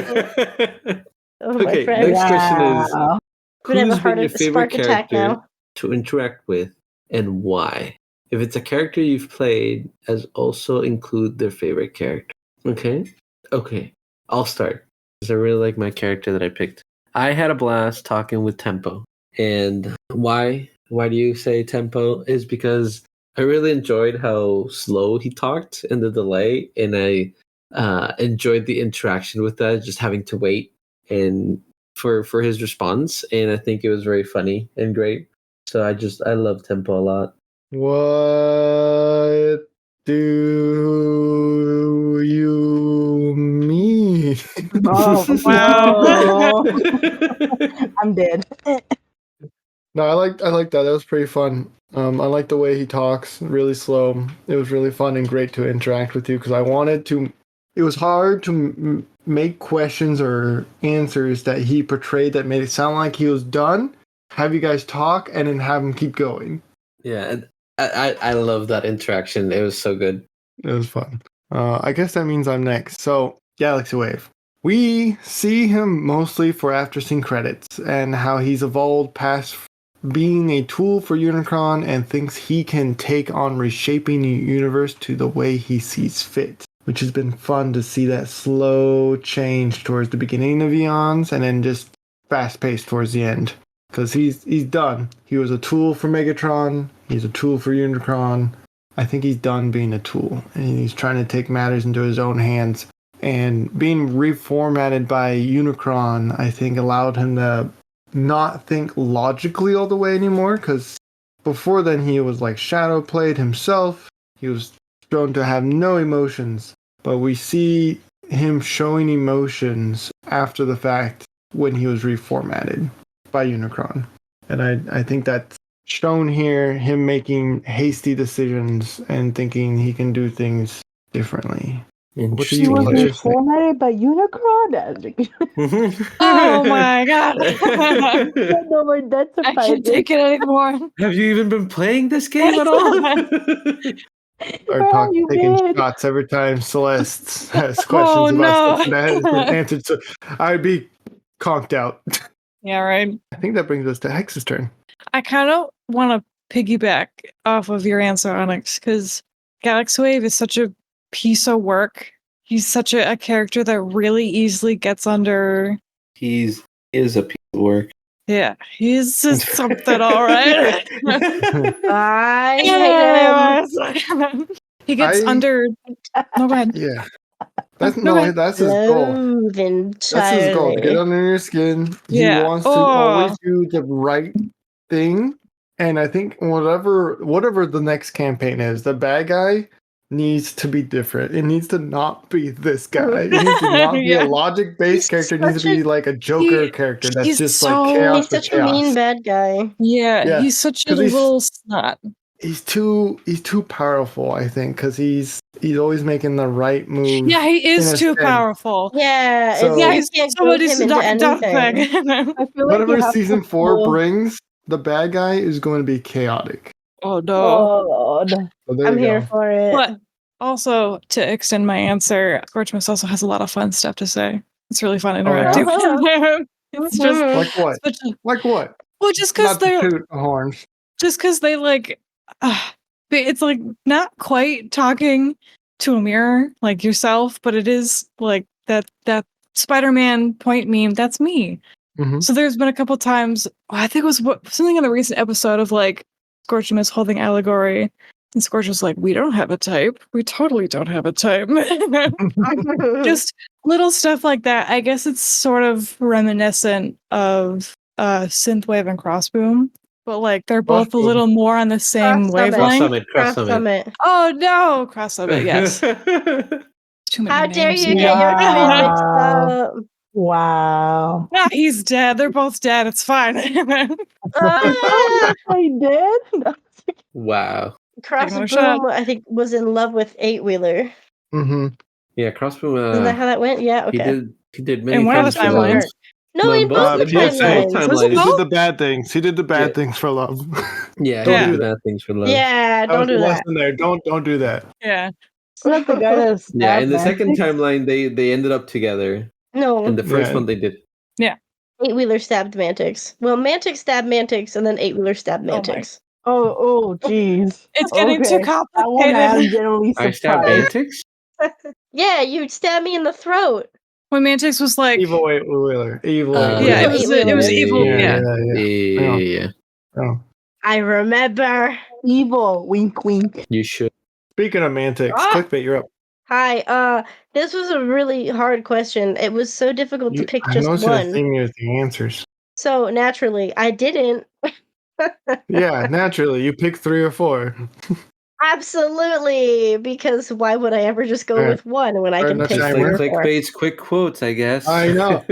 Oh, my Okay, friend. next question is Wow. Gonna have a who's been heart your favorite spark attack character now. to interact with and why? If it's a character you've played, as also include their favorite character. Okay. I'll start because I really like my character that I picked. I had a blast talking with Tempo, and why do you say Tempo is because I really enjoyed how slow he talked and the delay, and I enjoyed the interaction with that, just having to wait and for his response, and I think it was very funny and great. So I love Tempo a lot. What do you mean? Oh, Wow. no. I'm dead. No, I like that. That was pretty fun. I like the way he talks, really slow. It was really fun and great to interact with you because I wanted to. It was hard to make questions or answers that he portrayed that made it sound like he was done. Have you guys talk and then have him keep going. Yeah, and I love that interaction. It was so good. It was fun. I guess that means I'm next. So, Galaxy Wave. We see him mostly for after scene credits and how he's evolved past being a tool for Unicron and thinks he can take on reshaping the universe to the way he sees fit, which has been fun to see that slow change towards the beginning of Eons and then just fast paced towards the end. Because he's done. He was a tool for Megatron. He's a tool for Unicron. I think he's done being a tool. And he's trying to take matters into his own hands. And being reformatted by Unicron, I think, allowed him to not think logically all the way anymore. Because before then, he was like shadow played himself. He was shown to have no emotions. But we see him showing emotions after the fact when he was reformatted by Unicron. And I think that's shown here, him making hasty decisions and thinking he can do things differently. What do He you was players think? reformatted by Unicron? Oh my god. No more dead I can't surprises. take it anymore. Have you even been playing this game at all? Or Oh, you taking did. shots every time Celeste has questions Oh, about no. something that has been answered. So I'd be conked out. Yeah, right. I think that brings us to Hex's turn. I kind of want to piggyback off of your answer, Onyx, because Galaxy Wave is such a piece of work. He's such a character that really easily gets under. He is a piece of work. Yeah, he's just something, all right. I hate him. He gets under. No, go ahead. Yeah. No, That's his goal. Loathe That's his goal. To get entirely. under your skin. Yeah. He wants to always do the right thing. And I think whatever the next campaign is, the bad guy needs to be different. It needs to not be this guy. It needs to not be a Yeah. logic-based He's character. It needs to be like a Joker character that's he's just so- like chaos He's for such a mean chaos. bad guy. Yeah, Yeah, he's such a 'cause he's- little snot. He's too powerful, I think, because he's always making the right move. Yeah, he in is his too head. powerful. Yeah, So- it's, Yeah, you he's can't goad somebody's him into dark anything. thing. I feel like Whatever you have season to 4 pull- brings, the bad guy is going to be chaotic. Oh no. Oh God. So there I'm you here go. for it. But also, to extend my answer, Scorchmas also has a lot of fun stuff to say. It's really fun interacting with him. It's just Mhm. Like what? such a, Like what? well, just because Not to they're toot the horns. just because they like it's like not quite talking to a mirror like yourself, but it is like that Spider-Man point meme. That's me. Mhm. So there's been a couple times, I think it was something in the recent episode of like Scorchimus holding Allegory, and Scorch was like, "We don't have a type. We totally don't have a type." Just little stuff like that. I guess it's sort of reminiscent of Synthwave and Crossboom, but like they're both a Crossboom. little more on the same Cross Summit. wavelength. Cross Summit. Oh no, Cross Summit, yes. Too many How dare names. you get your twin mixed Wow. up? Wow. Ah, he's dead. They're both dead. It's fine. Ah! I did. Wow. another shot. Crossboom, I think, was in love with Eight Wheeler. Mm-hmm. Yeah, Crossbow. Isn't that how that went? Yeah, okay. He did many In one of the things for timelines. love. No, in both the both timelines. Was it He both? did the bad things. He did the bad Yeah. things for love. Yeah, Don't he do did that. bad things for love. Yeah, That was don't do the that. lesson there. Don't do that. Yeah. Isn't that the guy that's Yeah, in the second timeline, they ended up together. No, In the first Yeah. one, they did. Eight Wheeler stabbed Mantix. Well, Mantix stabbed Mantix, and then Eight Wheeler stabbed Oh my. Mantix. Oh, jeez. It's getting too That one I am complicated. generally I stabbed surprised. Mantix? Yeah, you stabbed me in the throat. When Mantix was like, Evil Eight Wheeler. Evil Uh, Eight yeah, Wheeler. it was evil. Yeah, Yeah. Yeah. Oh. I remember. Evil. Wink, wink. You should. Speaking of Mantix, Ah! clickbait, you're up. Hi, this was a really hard question. It was so difficult to pick I just know it's gonna one. see me with the answers. So naturally, I didn't. Yeah, naturally, you pick 3 or 4. Absolutely, because why would I ever just go Alright. with one when I Alright, can let's pick Just timer. like three or four? clickbait's quick quotes, I guess. I know.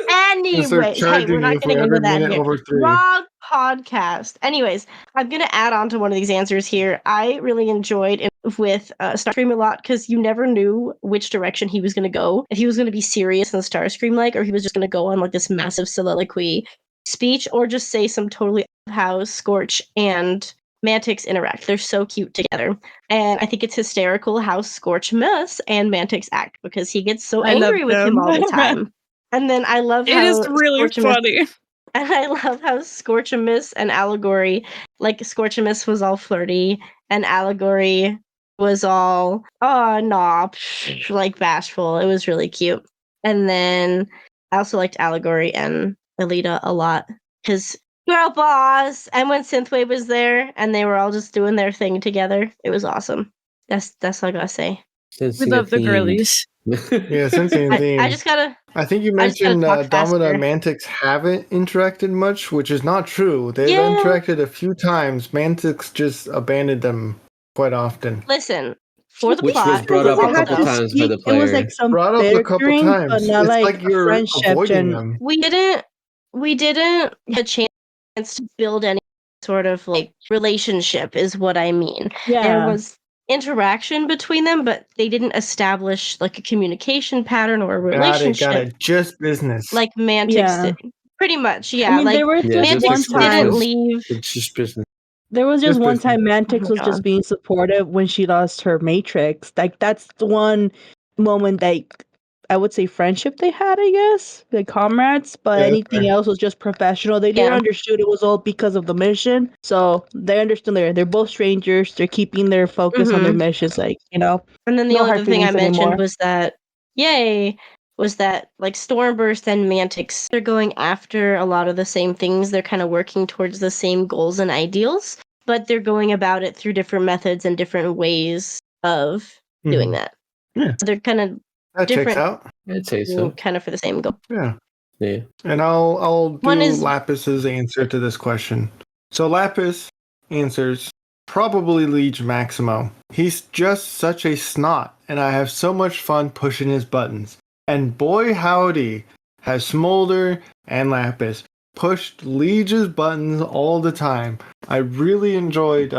Anyways, hey, charging we're you not for getting every into that minute here. over 3. Wrong podcast. Anyways, I'm gonna add on to one of these answers here. I really enjoyed it with Starscream a lot because you never knew which direction he was gonna go. If he was gonna be serious and Starscream like, or he was just gonna go on like this massive soliloquy speech, or just say some totally how Scorch and Mantix interact. They're so cute together. And I think it's hysterical how Scorchmas and Mantix act because he gets so I love angry with him them. all the time. And then I love It how is really Scorchmas- funny. and I love how Scorchamus and Allegory, like Scorchamus was all flirty and Allegory was all, oh, nah, psh, like bashful. It was really cute. And then I also liked Allegory and Alita a lot because girl boss. And when Synthwave was there and they were all just doing their thing together, it was awesome. That's all I gotta say. We love the girlies. Yeah, sensing I themes. just gotta. I think you I just gotta mentioned talk Domina faster. and Mantix haven't interacted much, which is not true. They've Yeah. interacted a few times. Mantix just abandoned them quite often. Listen, for the Which was plot. brought up a They had couple to times by the speak. It was player. like some Brought up a couple bickering, times. but not It's like, like you're friendship. avoiding And them. We didn't get a chance to build any sort of like relationship is what I mean. yeah, There was interaction between them, but they didn't establish like a communication pattern or a relationship Got it. Just business. like Mantix Yeah. did. Pretty much, yeah. I mean, like there was Yeah, just just one Mantix time. didn't leave. It's just business. There was just Just one business. time Mantix Oh my was just God. being supportive when she lost her Matrix. Like that's the one moment that I would say friendship they had, I guess, like comrades, but Yeah, anything fair. else was just professional. They didn't Yeah. understood it was all because of the mission. So they understood they're both strangers. They're keeping their focus on their Mhm. missions, like, And then the no only hard other thing I feelings mentioned anymore. was that like Stormburst and Mantix, they're going after a lot of the same things. They're kind of working towards the same goals and ideals, but they're going about it through different methods and different ways of doing Mhm. that. Yeah. So they're kind of That checks different, out. I'd say so. kind of for the same goal. Yeah. Yeah. And I'll do One is- Lapis's answer to this question. So Lapis answers probably Liege Maximo. He's just such a snot, and I have so much fun pushing his buttons. And boy howdy, has Smolder and Lapis pushed Liege's buttons all the time. I really enjoyed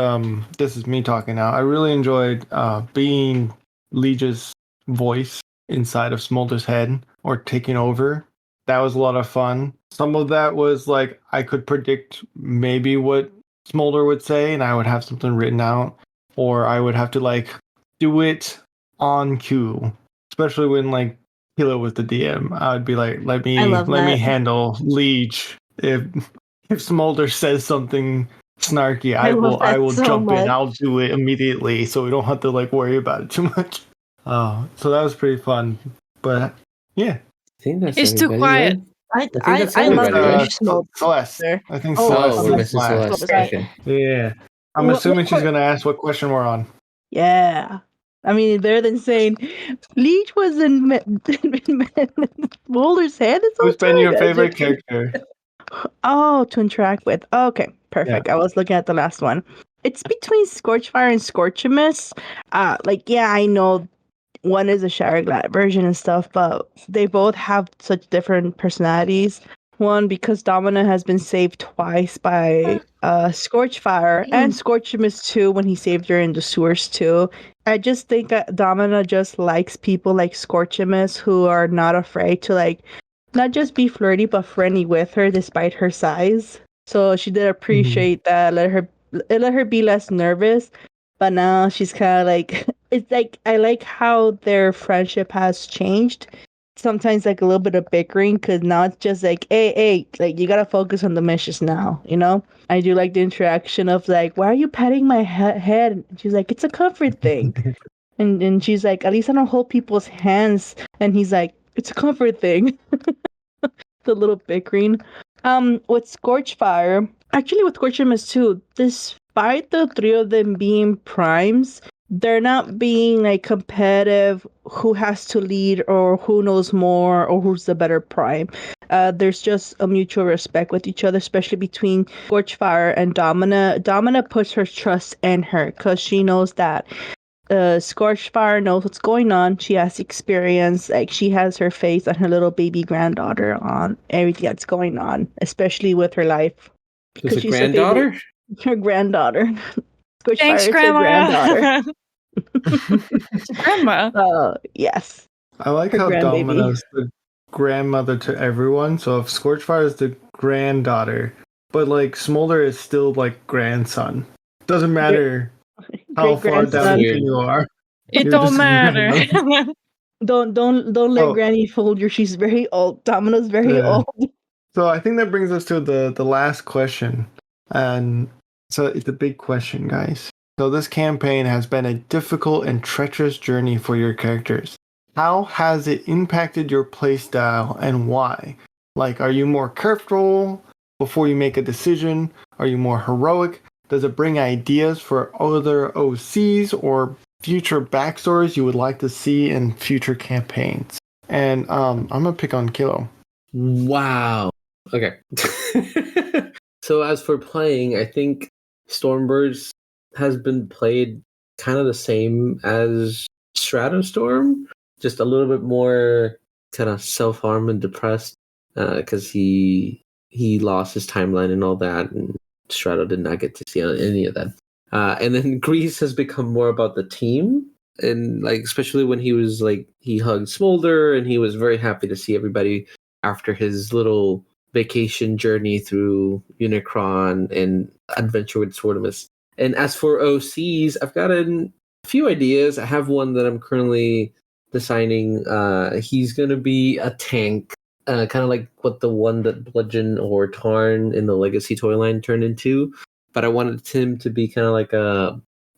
this is me talking now. I really enjoyed being Liege's voice inside of Smolder's head or taking over. That was a lot of fun. Some of that was like I could predict maybe what Smolder would say, and I would have something written out, or I would have to like do it on cue. Especially when like Hilo was the DM, I would be like, let I love me that. handle Liege. If Smolder says something snarky, I love I that will so jump in. much. I'll do it immediately, so we don't have to like worry about it too much. So that was pretty fun. But yeah, I think that's It's too everybody, quiet. right? I that's I love everybody, right? Celeste. Smolder. I think Oh, Celeste we're is missing last. Celeste. Sorry. Okay. Yeah. I'm assuming she's going to ask what question we're on. Yeah. I mean, better than saying Leech was in Boulder's head this whole Who's been time. your I'm favorite joking. character? Oh, to interact with. Okay, perfect. I was looking at the last one. It's between Scorchfire and Scorchamus. Yeah, I know one is a Shadowglad version and stuff, but they both have such different personalities. One because Domina has been saved twice by Scorchfire and Scorchamus too when he saved her in the sewers too. I just think that Domina just likes people like Scorchamus who are not afraid to like not just be flirty but friendly with her despite her size. So she did appreciate that. Let her be less nervous. But now she's kind of like it's like I like how their friendship has changed. Sometimes like a little bit of bickering because now it's just like hey, like you gotta focus on the missions now. I do like the interaction of like, why are you patting my head? And she's like, it's a comfort thing. And she's like, at least I don't hold people's hands. And he's like, it's a comfort thing. The little bickering. With Scorchfire, actually with Scorchamus too, despite the three of them being primes, they're not being like competitive who has to lead or who knows more or who's the better prime. There's just a mutual respect with each other, especially between Scorchfire and Domina. Domina puts her trust in her because she knows that Scorchfire knows what's going on. She has experience. Like she has her face and her little baby granddaughter on everything that's going on, especially with her life. Is it she's granddaughter? her granddaughter. Scorchfire Thanks, is her Grandma. granddaughter. Grandma. Yes. I like Her how grandbaby. Domina's the grandmother to everyone. So if Scorchfire is the granddaughter, but like Smolder is still like grandson. Doesn't matter how Great far down grandson. the chain you are. It You're don't just matter. grandmother. Don't let Oh. Granny fool you. She's very old. Domina's very Yeah. old. So I think that brings us to the last question. And so it's a big question, guys. So this campaign has been a difficult and treacherous journey for your characters. How has it impacted your playstyle and why? Like, are you more careful before you make a decision? Are you more heroic? Does it bring ideas for other OCs or future backstories you would like to see in future campaigns? And I'm gonna pick on Kilo. Wow. Okay. So as for playing, I think Stormbirds has been played kind of the same as Stratostorm, just a little bit more kind of self-harm and depressed because he lost his timeline and all that, and Strato did not get to see any of that. And then Grease has become more about the team, and like especially when he was like he hugged Smolder, and he was very happy to see everybody after his little vacation journey through Unicron and adventure with Swordimus. And as for OCs, I've got a few ideas. I have one that I'm currently designing. He's gonna be a tank, kind of like what the one that Bludgeon or Tarn in the Legacy toy line turned into. But I wanted him to be kind of like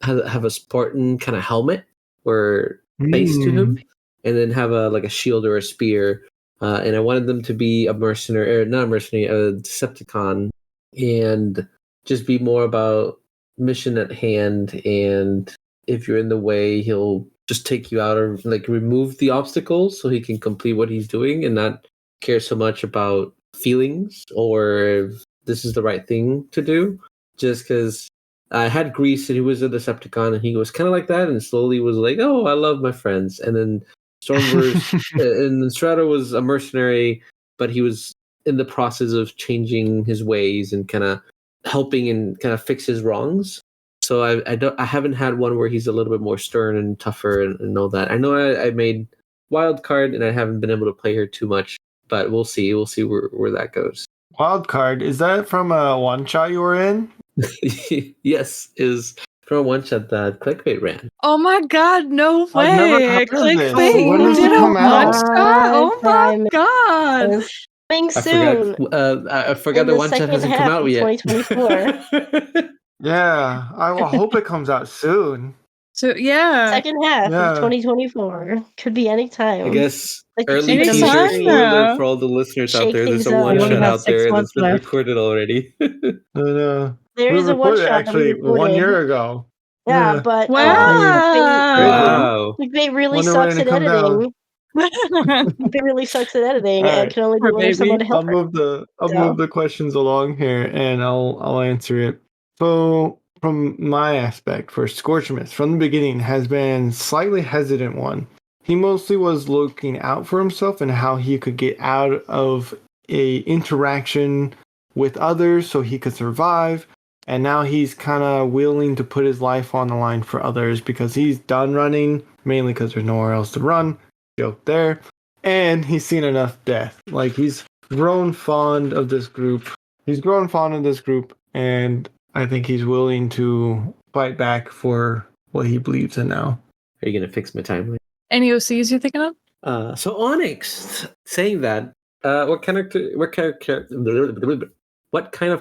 have a Spartan kind of helmet or face to him, and then have a shield or a spear. And I wanted them to be a mercenary, or not a mercenary, a Decepticon, and just be more about mission at hand. And if you're in the way, he'll just take you out or remove the obstacles so he can complete what he's doing and not care so much about feelings or if this is the right thing to do. Just because I had Grease and he was a Decepticon and he was kind of like that and slowly was like, oh, I love my friends. And then Stormverse and Strata was a mercenary, but he was in the process of changing his ways and kind of helping and kind of fix his wrongs. So I haven't had one where he's a little bit more stern and tougher and all that. I know I made Wildcard and I haven't been able to play her too much, but we'll see. We'll see where that goes. Wildcard, is that from a one shot you were in? Yes, is from a one shot that Clickbait ran. Oh my god, no way! I've never heard of this. Clickbait When does it did a come out? one shot? Oh my god! Coming I soon. I forgot In the the one shot second hasn't come half out of yet. 2024. Yeah, I will hope it comes out soon. So yeah, Second half Yeah. of 2024. Could be any time. I guess Like to early keep it teaser Anytime spoiler now. for all the listeners out Shake there. There's things a up. one We only shot have out 6 there that's months been left. recorded already. And, There we is a one recorded shot that we actually recorded. 1 year ago. Yeah, Yeah. but Wow. Wow. Clickbait really Wonder when sucks it at comes out. editing. Clickbait really sucks at editing All and right. can only Poor do it if someone baby. to help her. I'll move the questions along here, and I'll answer it. So, from my aspect, for Scorchmas, from the beginning, has been slightly hesitant one. He mostly was looking out for himself and how he could get out of a interaction with others so he could survive. And now he's kind of willing to put his life on the line for others because he's done running, mainly because there's nowhere else to run. Joke there. And he's seen enough death. Like, he's grown fond of this group. And I think he's willing to fight back for what he believes in now. Are you gonna fix my timeline? Any OCs you're thinking of? So Onyx, saying that, what kind of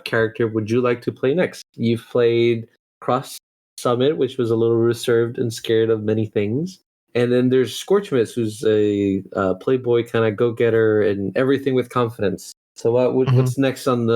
character would you like to play next? You've played Cross Summit, which was a little reserved and scared of many things, and then there's Scorchmas, who's a playboy kind of go-getter and everything with confidence. So what's next on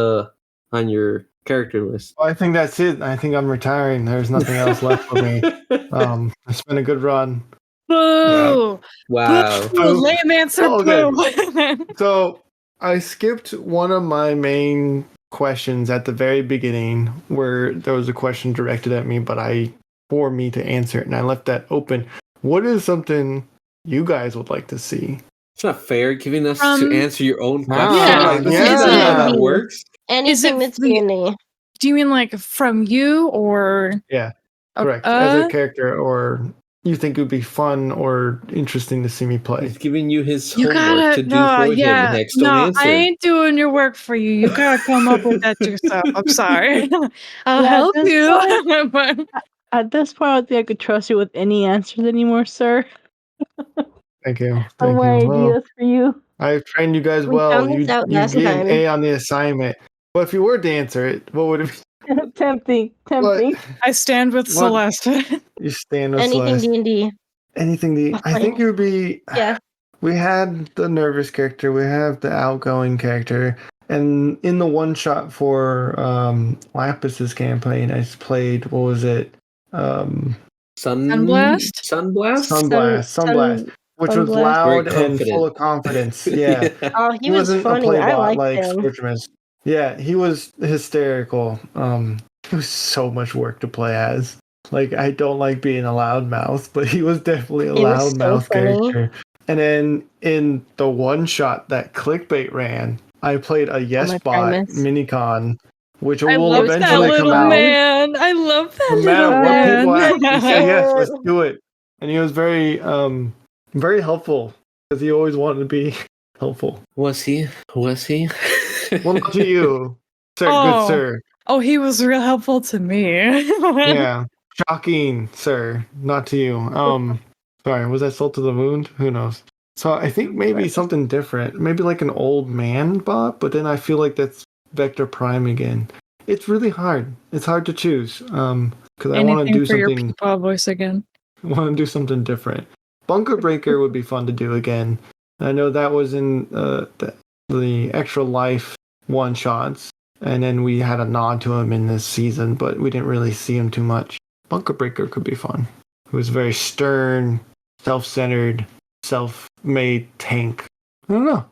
your character list? I think that's it. I think I'm retiring. There's nothing else left for me. It's been a good run. Boo! Wow. Boo! Lame answer, Okay. boo! So I skipped one of my main questions at the very beginning where there was a question directed at me, but for me to answer it, and I left that open. What is something you guys would like to see? It's not fair giving us to answer your own question. Yeah, Like, this yeah. is not how that works. Anything that's D&D. Do you mean like from you or? Yeah, correct. As a character, or you think it would be fun or interesting to see me play? He's giving you his You homework gotta, to do for him. Hex, don't answer. I ain't doing your work for you. You gotta come up with that yourself. I'm sorry. I'll help you. But At this point, I don't think I could trust you with any answers anymore, sir. Thank you. No more ideas for you. I've trained you guys We well. found You this out gave last an time. A on the assignment. But if you were to answer it, what would it be? Tempting. I stand with Celeste. You stand with Anything Celeste. D&D. Anything I think it would be. Yeah. We had the nervous character. We have the outgoing character. And in the one shot for Lapis's campaign, I played, what was it? Sunblast? Sunblast, which was loud and full of confidence. Yeah. Oh, he was wasn't funny. a I playbot liked like him. Scorchmas. Yeah, he was hysterical. It was so much work to play as. Like, I don't like being a loudmouth, but he was definitely a loudmouth character. And then in the one shot that Clickbait ran, I played a Yes Bot Minicon, which will eventually come out. Man. I love that No little matter what people ask, he said, man. yes, let's do it. And he was very helpful because he always wanted to be helpful. Was he? Well, not to you, sir. Good sir. Oh, he was real helpful to me. Yeah, shocking, sir. Not to you. Sorry, was that Salt of the Moon? Who knows? So I think maybe something different. Maybe like an old man bot, but then I feel like that's Vector Prime again. It's really hard. It's hard to choose. Because I want to Anything do for your something. Peepaw voice again. I want to do something different. Bunker Breaker would be fun to do again. I know that was in the Extra Life one shots, and then we had a nod to him in this season, but we didn't really see him too much. Bunker Breaker could be fun. He was very stern, self-centered, self-made tank. I don't know.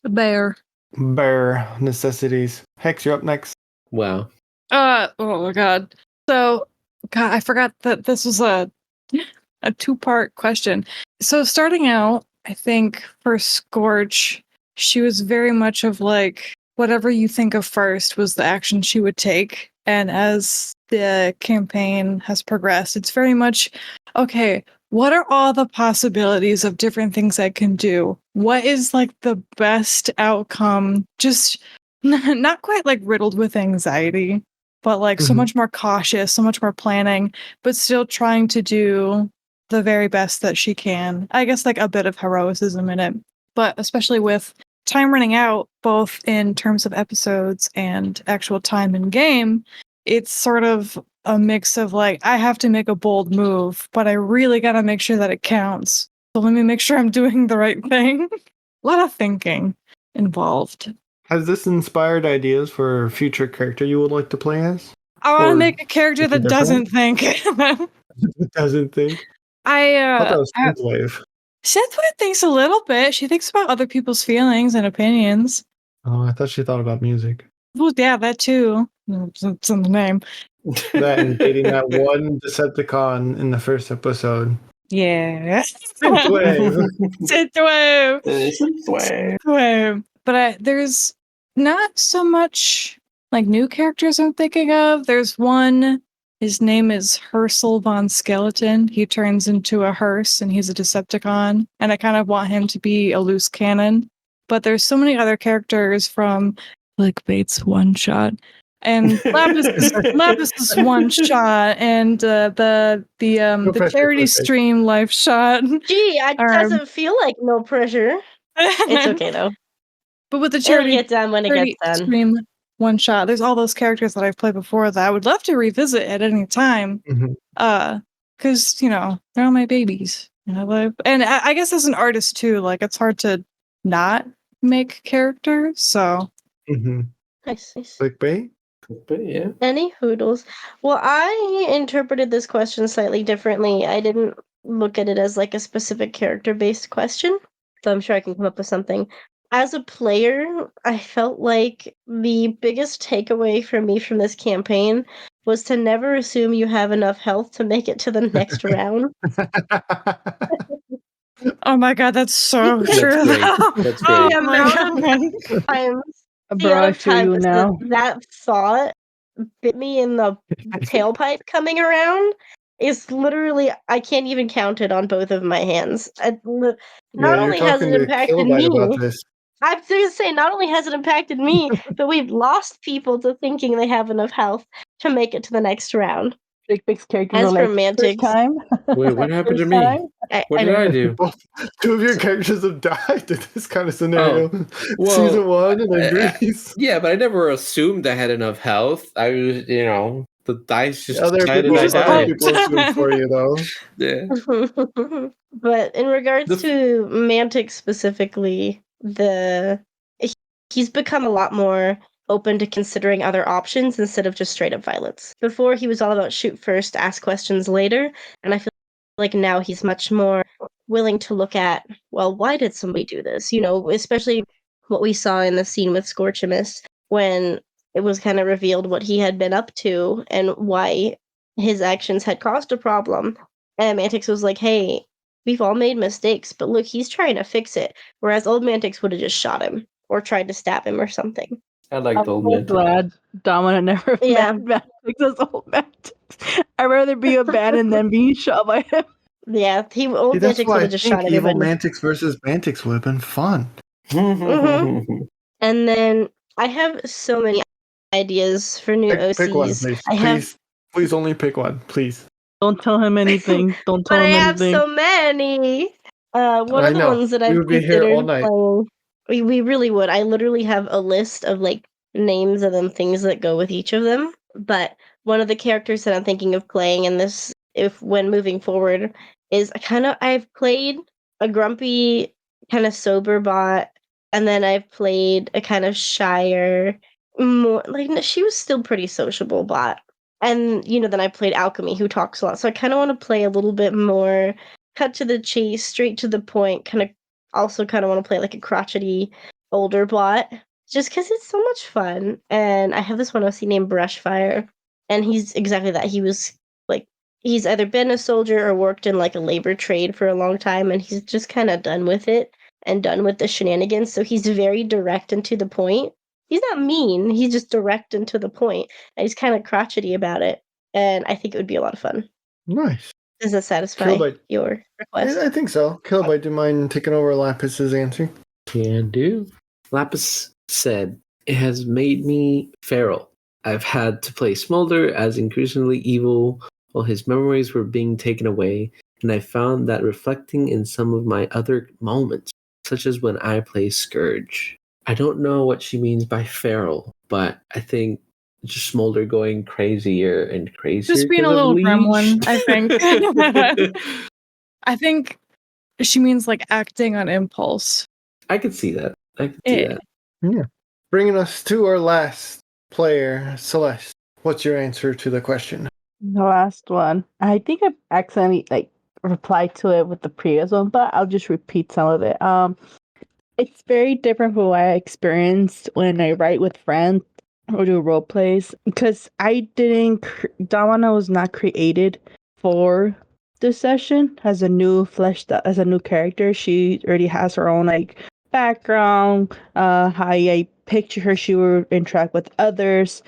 The bear. Bare necessities. Hex, you're up next. Wow. Oh my god. So, God, I forgot that this was a two-part question. So starting out, I think for Scorch, she was very much of like whatever you think of first was the action she would take. And as the campaign has progressed, it's very much okay, what are all the possibilities of different things I can do? What is like the best outcome? Just not quite like riddled with anxiety, but like so much more cautious, so much more planning, but still trying to do the very best that she can. I guess like a bit of heroicism in it, but especially with time running out, both in terms of episodes and actual time in game, it's sort of a mix of like, I have to make a bold move, but I really got to make sure that it counts. So let me make sure I'm doing the right thing. A lot of thinking involved. Has this inspired ideas for a future character you would like to play as? I want Or to make a character that doesn't think. Doesn't think? I thought that was Synthwave. Synthwave thinks a little bit. She thinks about other people's feelings and opinions. Oh, I thought she thought about music. Well, yeah, that too. It's in the name. That and dating that one Decepticon in the first episode. Yeah. Synthwave. Synthwave. Synthwave. But there's not so much like new characters I'm thinking of. There's one. His name is Herschel von Skeleton. He turns into a hearse and he's a Decepticon. And I kind of want him to be a loose cannon. But there's so many other characters from Clickbait's one shot. And Lapis' one shot, and the charity stream life shot. Gee, it doesn't feel like no pressure. It's okay though. But with the It'll charity get done when it gets done. stream one shot, there's all those characters that I've played before that I would love to revisit at any time. Because they're all my babies. And I guess as an artist too, like it's hard to not make characters. So Nice. Clickbait? Yeah. Any hoodles? Well, I interpreted this question slightly differently. I didn't look at it as like a specific character-based question, so I'm sure I can come up with something. As a player, I felt like the biggest takeaway for me from this campaign was to never assume you have enough health to make it to the next round. Oh my god, that's so true. That's great. The amount of times Bro, I feel you now. that thought bit me in the tailpipe coming around is literally, I can't even count it on both of my hands. Not only has it impacted me, about this. I was going to say, not only has it impacted me, but we've lost people to thinking they have enough health to make it to the next round. Big characters As are for like, Mantics, first time? Wait, what happened to First me? time? What did I do? Two of your characters have died in this kind of scenario. Well, Season 1 and then Grease. Yeah, but I never assumed I had enough health. I was, the dice just Other decided people, I died. assume for you, though. Yeah. But in regards to Mantic specifically, he's become a lot more open to considering other options instead of just straight up violence. Before, he was all about shoot first, ask questions later, and I feel like now he's much more willing to look at, well, why did somebody do this? Especially what we saw in the scene with Scorchimus, when it was kind of revealed what he had been up to and why his actions had caused a problem. And Mantix was like, hey, we've all made mistakes, but look, he's trying to fix it. Whereas old Mantix would have just shot him or tried to stab him or something. I like the old I'm so glad Domina never met Mantix as old Mantix. I'd rather be abandoned than being shot by him. Yeah, old Mantix would have just shot Evil everybody. Mantix versus Mantix would have been fun. And then I have so many ideas for new OCs. Pick one, please. Please only pick one, please. Don't tell him anything. Don't But tell I him have anything. so many. One I of the know. ones that We I've would be here all considered night. playing. We really would. I literally have a list of like names and then things that go with each of them. But one of the characters that I'm thinking of playing in this, if when moving forward, is I've played a grumpy, kind of sober bot, and then I've played a kind of shyer, more like she was still pretty sociable bot. And then I played Alchemy, who talks a lot. So I kind of want to play a little bit more cut to the chase, straight to the point. Also kind of want to play like a crotchety older bot, just because it's so much fun. And I have this one OC named Brushfire, and he's exactly that. He was like he's either been a soldier or worked in like a labor trade for a long time, and he's just kind of done with it and done with the shenanigans. So he's very direct and to the point. He's not mean. He's just direct and to the point, and he's kind of crotchety about it. And I think it would be a lot of fun. Nice. Does that satisfy Kilobyte. your request? I think so. Kilobyte, do you mind taking over Lapis's answer? Can do. Lapis said, "It has made me feral. I've had to play Smolder as increasingly evil while his memories were being taken away, and I found that reflecting in some of my other moments, such as when I play Scourge." I don't know what she means by feral, but I think just Smolder going crazier and crazier. Just being a 'cause of little Leech. gremlin, I think. I think she means like acting on impulse. I could see that. I could see that. Yeah. Bringing us to our last player, Celeste. What's your answer to the question? The last one. I think I accidentally replied to it with the previous one, but I'll just repeat some of it. It's very different from what I experienced when I write with friends or do role plays, because Domina was not created for this session as a new character. She already has her own background, how I picture her. She will interact with others,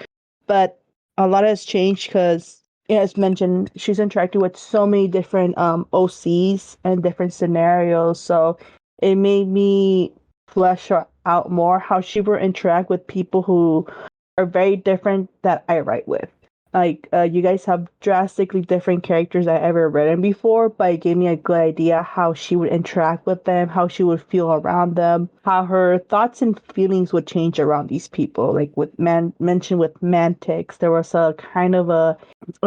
but a lot has changed because, as mentioned, she's interacting with so many different OCs and different scenarios. So it made me flesh her out more how she will interact with people who are very different that I write with. You guys have drastically different characters I ever written before, but it gave me a good idea how she would interact with them, how she would feel around them, how her thoughts and feelings would change around these people. Like mentioned with Mantix, there was a kind of a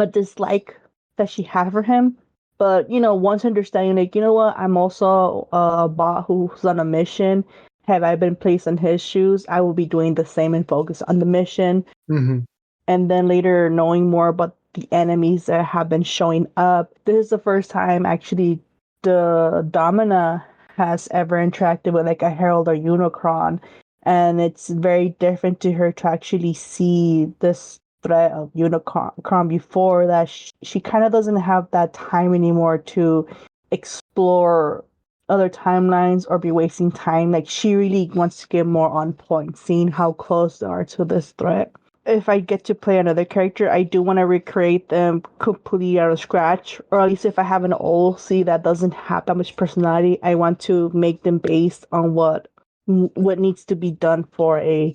dislike that she had for him. But once understanding, what, I'm also a bot who's on a mission. Have I been placed in his shoes, I will be doing the same and focus on the mission. Mm-hmm. And then later knowing more about the enemies that have been showing up. This is the first time actually the Domina has ever interacted with a Herald or Unicron. And it's very different to her to actually see this threat of Unicron before that. She kind of doesn't have that time anymore to explore other timelines or be wasting time. She really wants to get more on point, seeing how close they are to this threat. If I get to play another character, I do want to recreate them completely out of scratch, or at least if I have an OC that doesn't have that much personality, I want to make them based on what needs to be done for a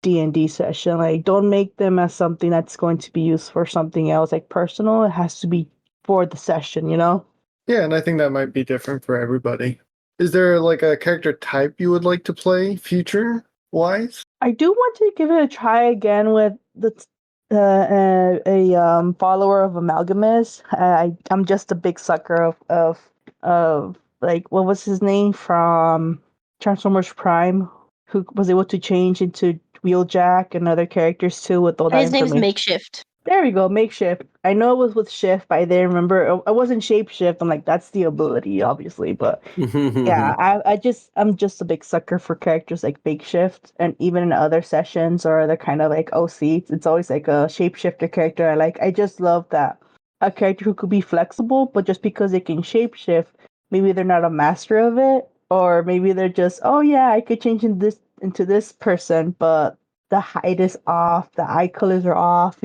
D&D session. Don't make them as something that's going to be used for something else, personal. It has to be for the session, Yeah, and I think that might be different for everybody. Is there a character type you would like to play future-wise? I do want to give it a try again with a follower of Amalgamus. I'm just a big sucker of what was his name from Transformers Prime, who was able to change into Wheeljack and other characters too with all that His name's information. Makeshift. There we go, Makeshift. I know it was with Shift, but I didn't remember. I wasn't Shapeshift. I'm like, that's the ability, obviously, but yeah, I'm just a big sucker for characters like Makeshift, and even in other sessions or other kind of OCs, it's always a shapeshifter character I like. I just love that a character who could be flexible, but just because they can shapeshift, maybe they're not a master of it, or maybe they're just, oh yeah, I could change into this person, but the height is off, the eye colors are off.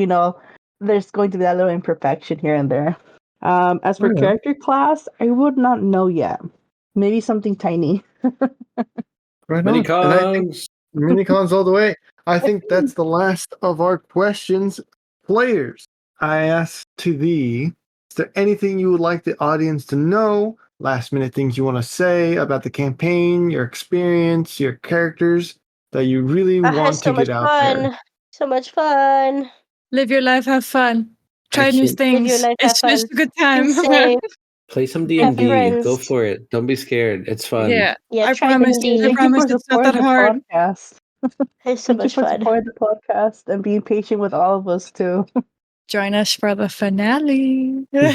There's going to be that little imperfection here and there. As for character class, I would not know yet. Maybe something tiny. Right Mini on. And I think cons. mini-cons all the way. I think that's the last of our questions. Players, I ask to thee, Is there anything you would like the audience to know? Last minute things you want to say about the campaign, your experience, your characters that you really I had want to so much get out fun. there? So much fun. Live your life, have fun. Try new Excellent. Live your things. life, have It's just fun. a good Be time. safe. Play some Have D&D. Go friends. for it. Don't be scared. It's fun. Yeah. Yeah, I try promise. D&D. I Thank you promise for it's not that supporting the hard. podcast. It's so Thank you much for fun. supporting the podcast and being patient with all of us too. Join us for the finale. Join us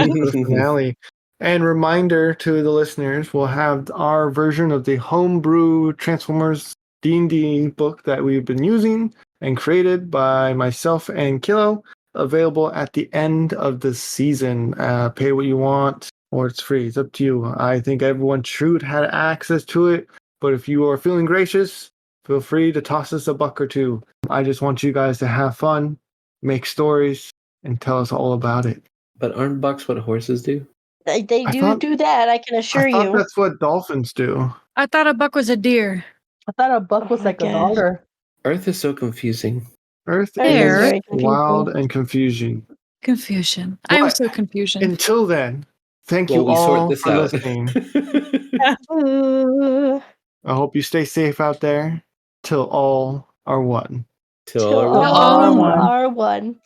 for the finale. And reminder to the listeners, we'll have our version of the homebrew Transformers D&D book that we've been using and created by myself and Kilo, available at the end of the season. Pay what you want, or it's free. It's up to you. I think everyone should have access to it, but if you are feeling gracious, feel free to toss us a buck or two. I just want you guys to have fun, make stories, and tell us all about it. But aren't bucks what horses do? They I do thought- do that, I can assure I thought you. that's what dolphins do. I thought a buck was a deer. I thought a buck Oh was my like a gosh. dollar. Earth is so confusing. Earth Earth is is very confusing. wild and confusing. Confusion. I'm But so confusion. until then, thank Well, you we sort all this for out. listening. Uh, I hope you stay safe out there till all are one. Till all till are all one. are all one. are one.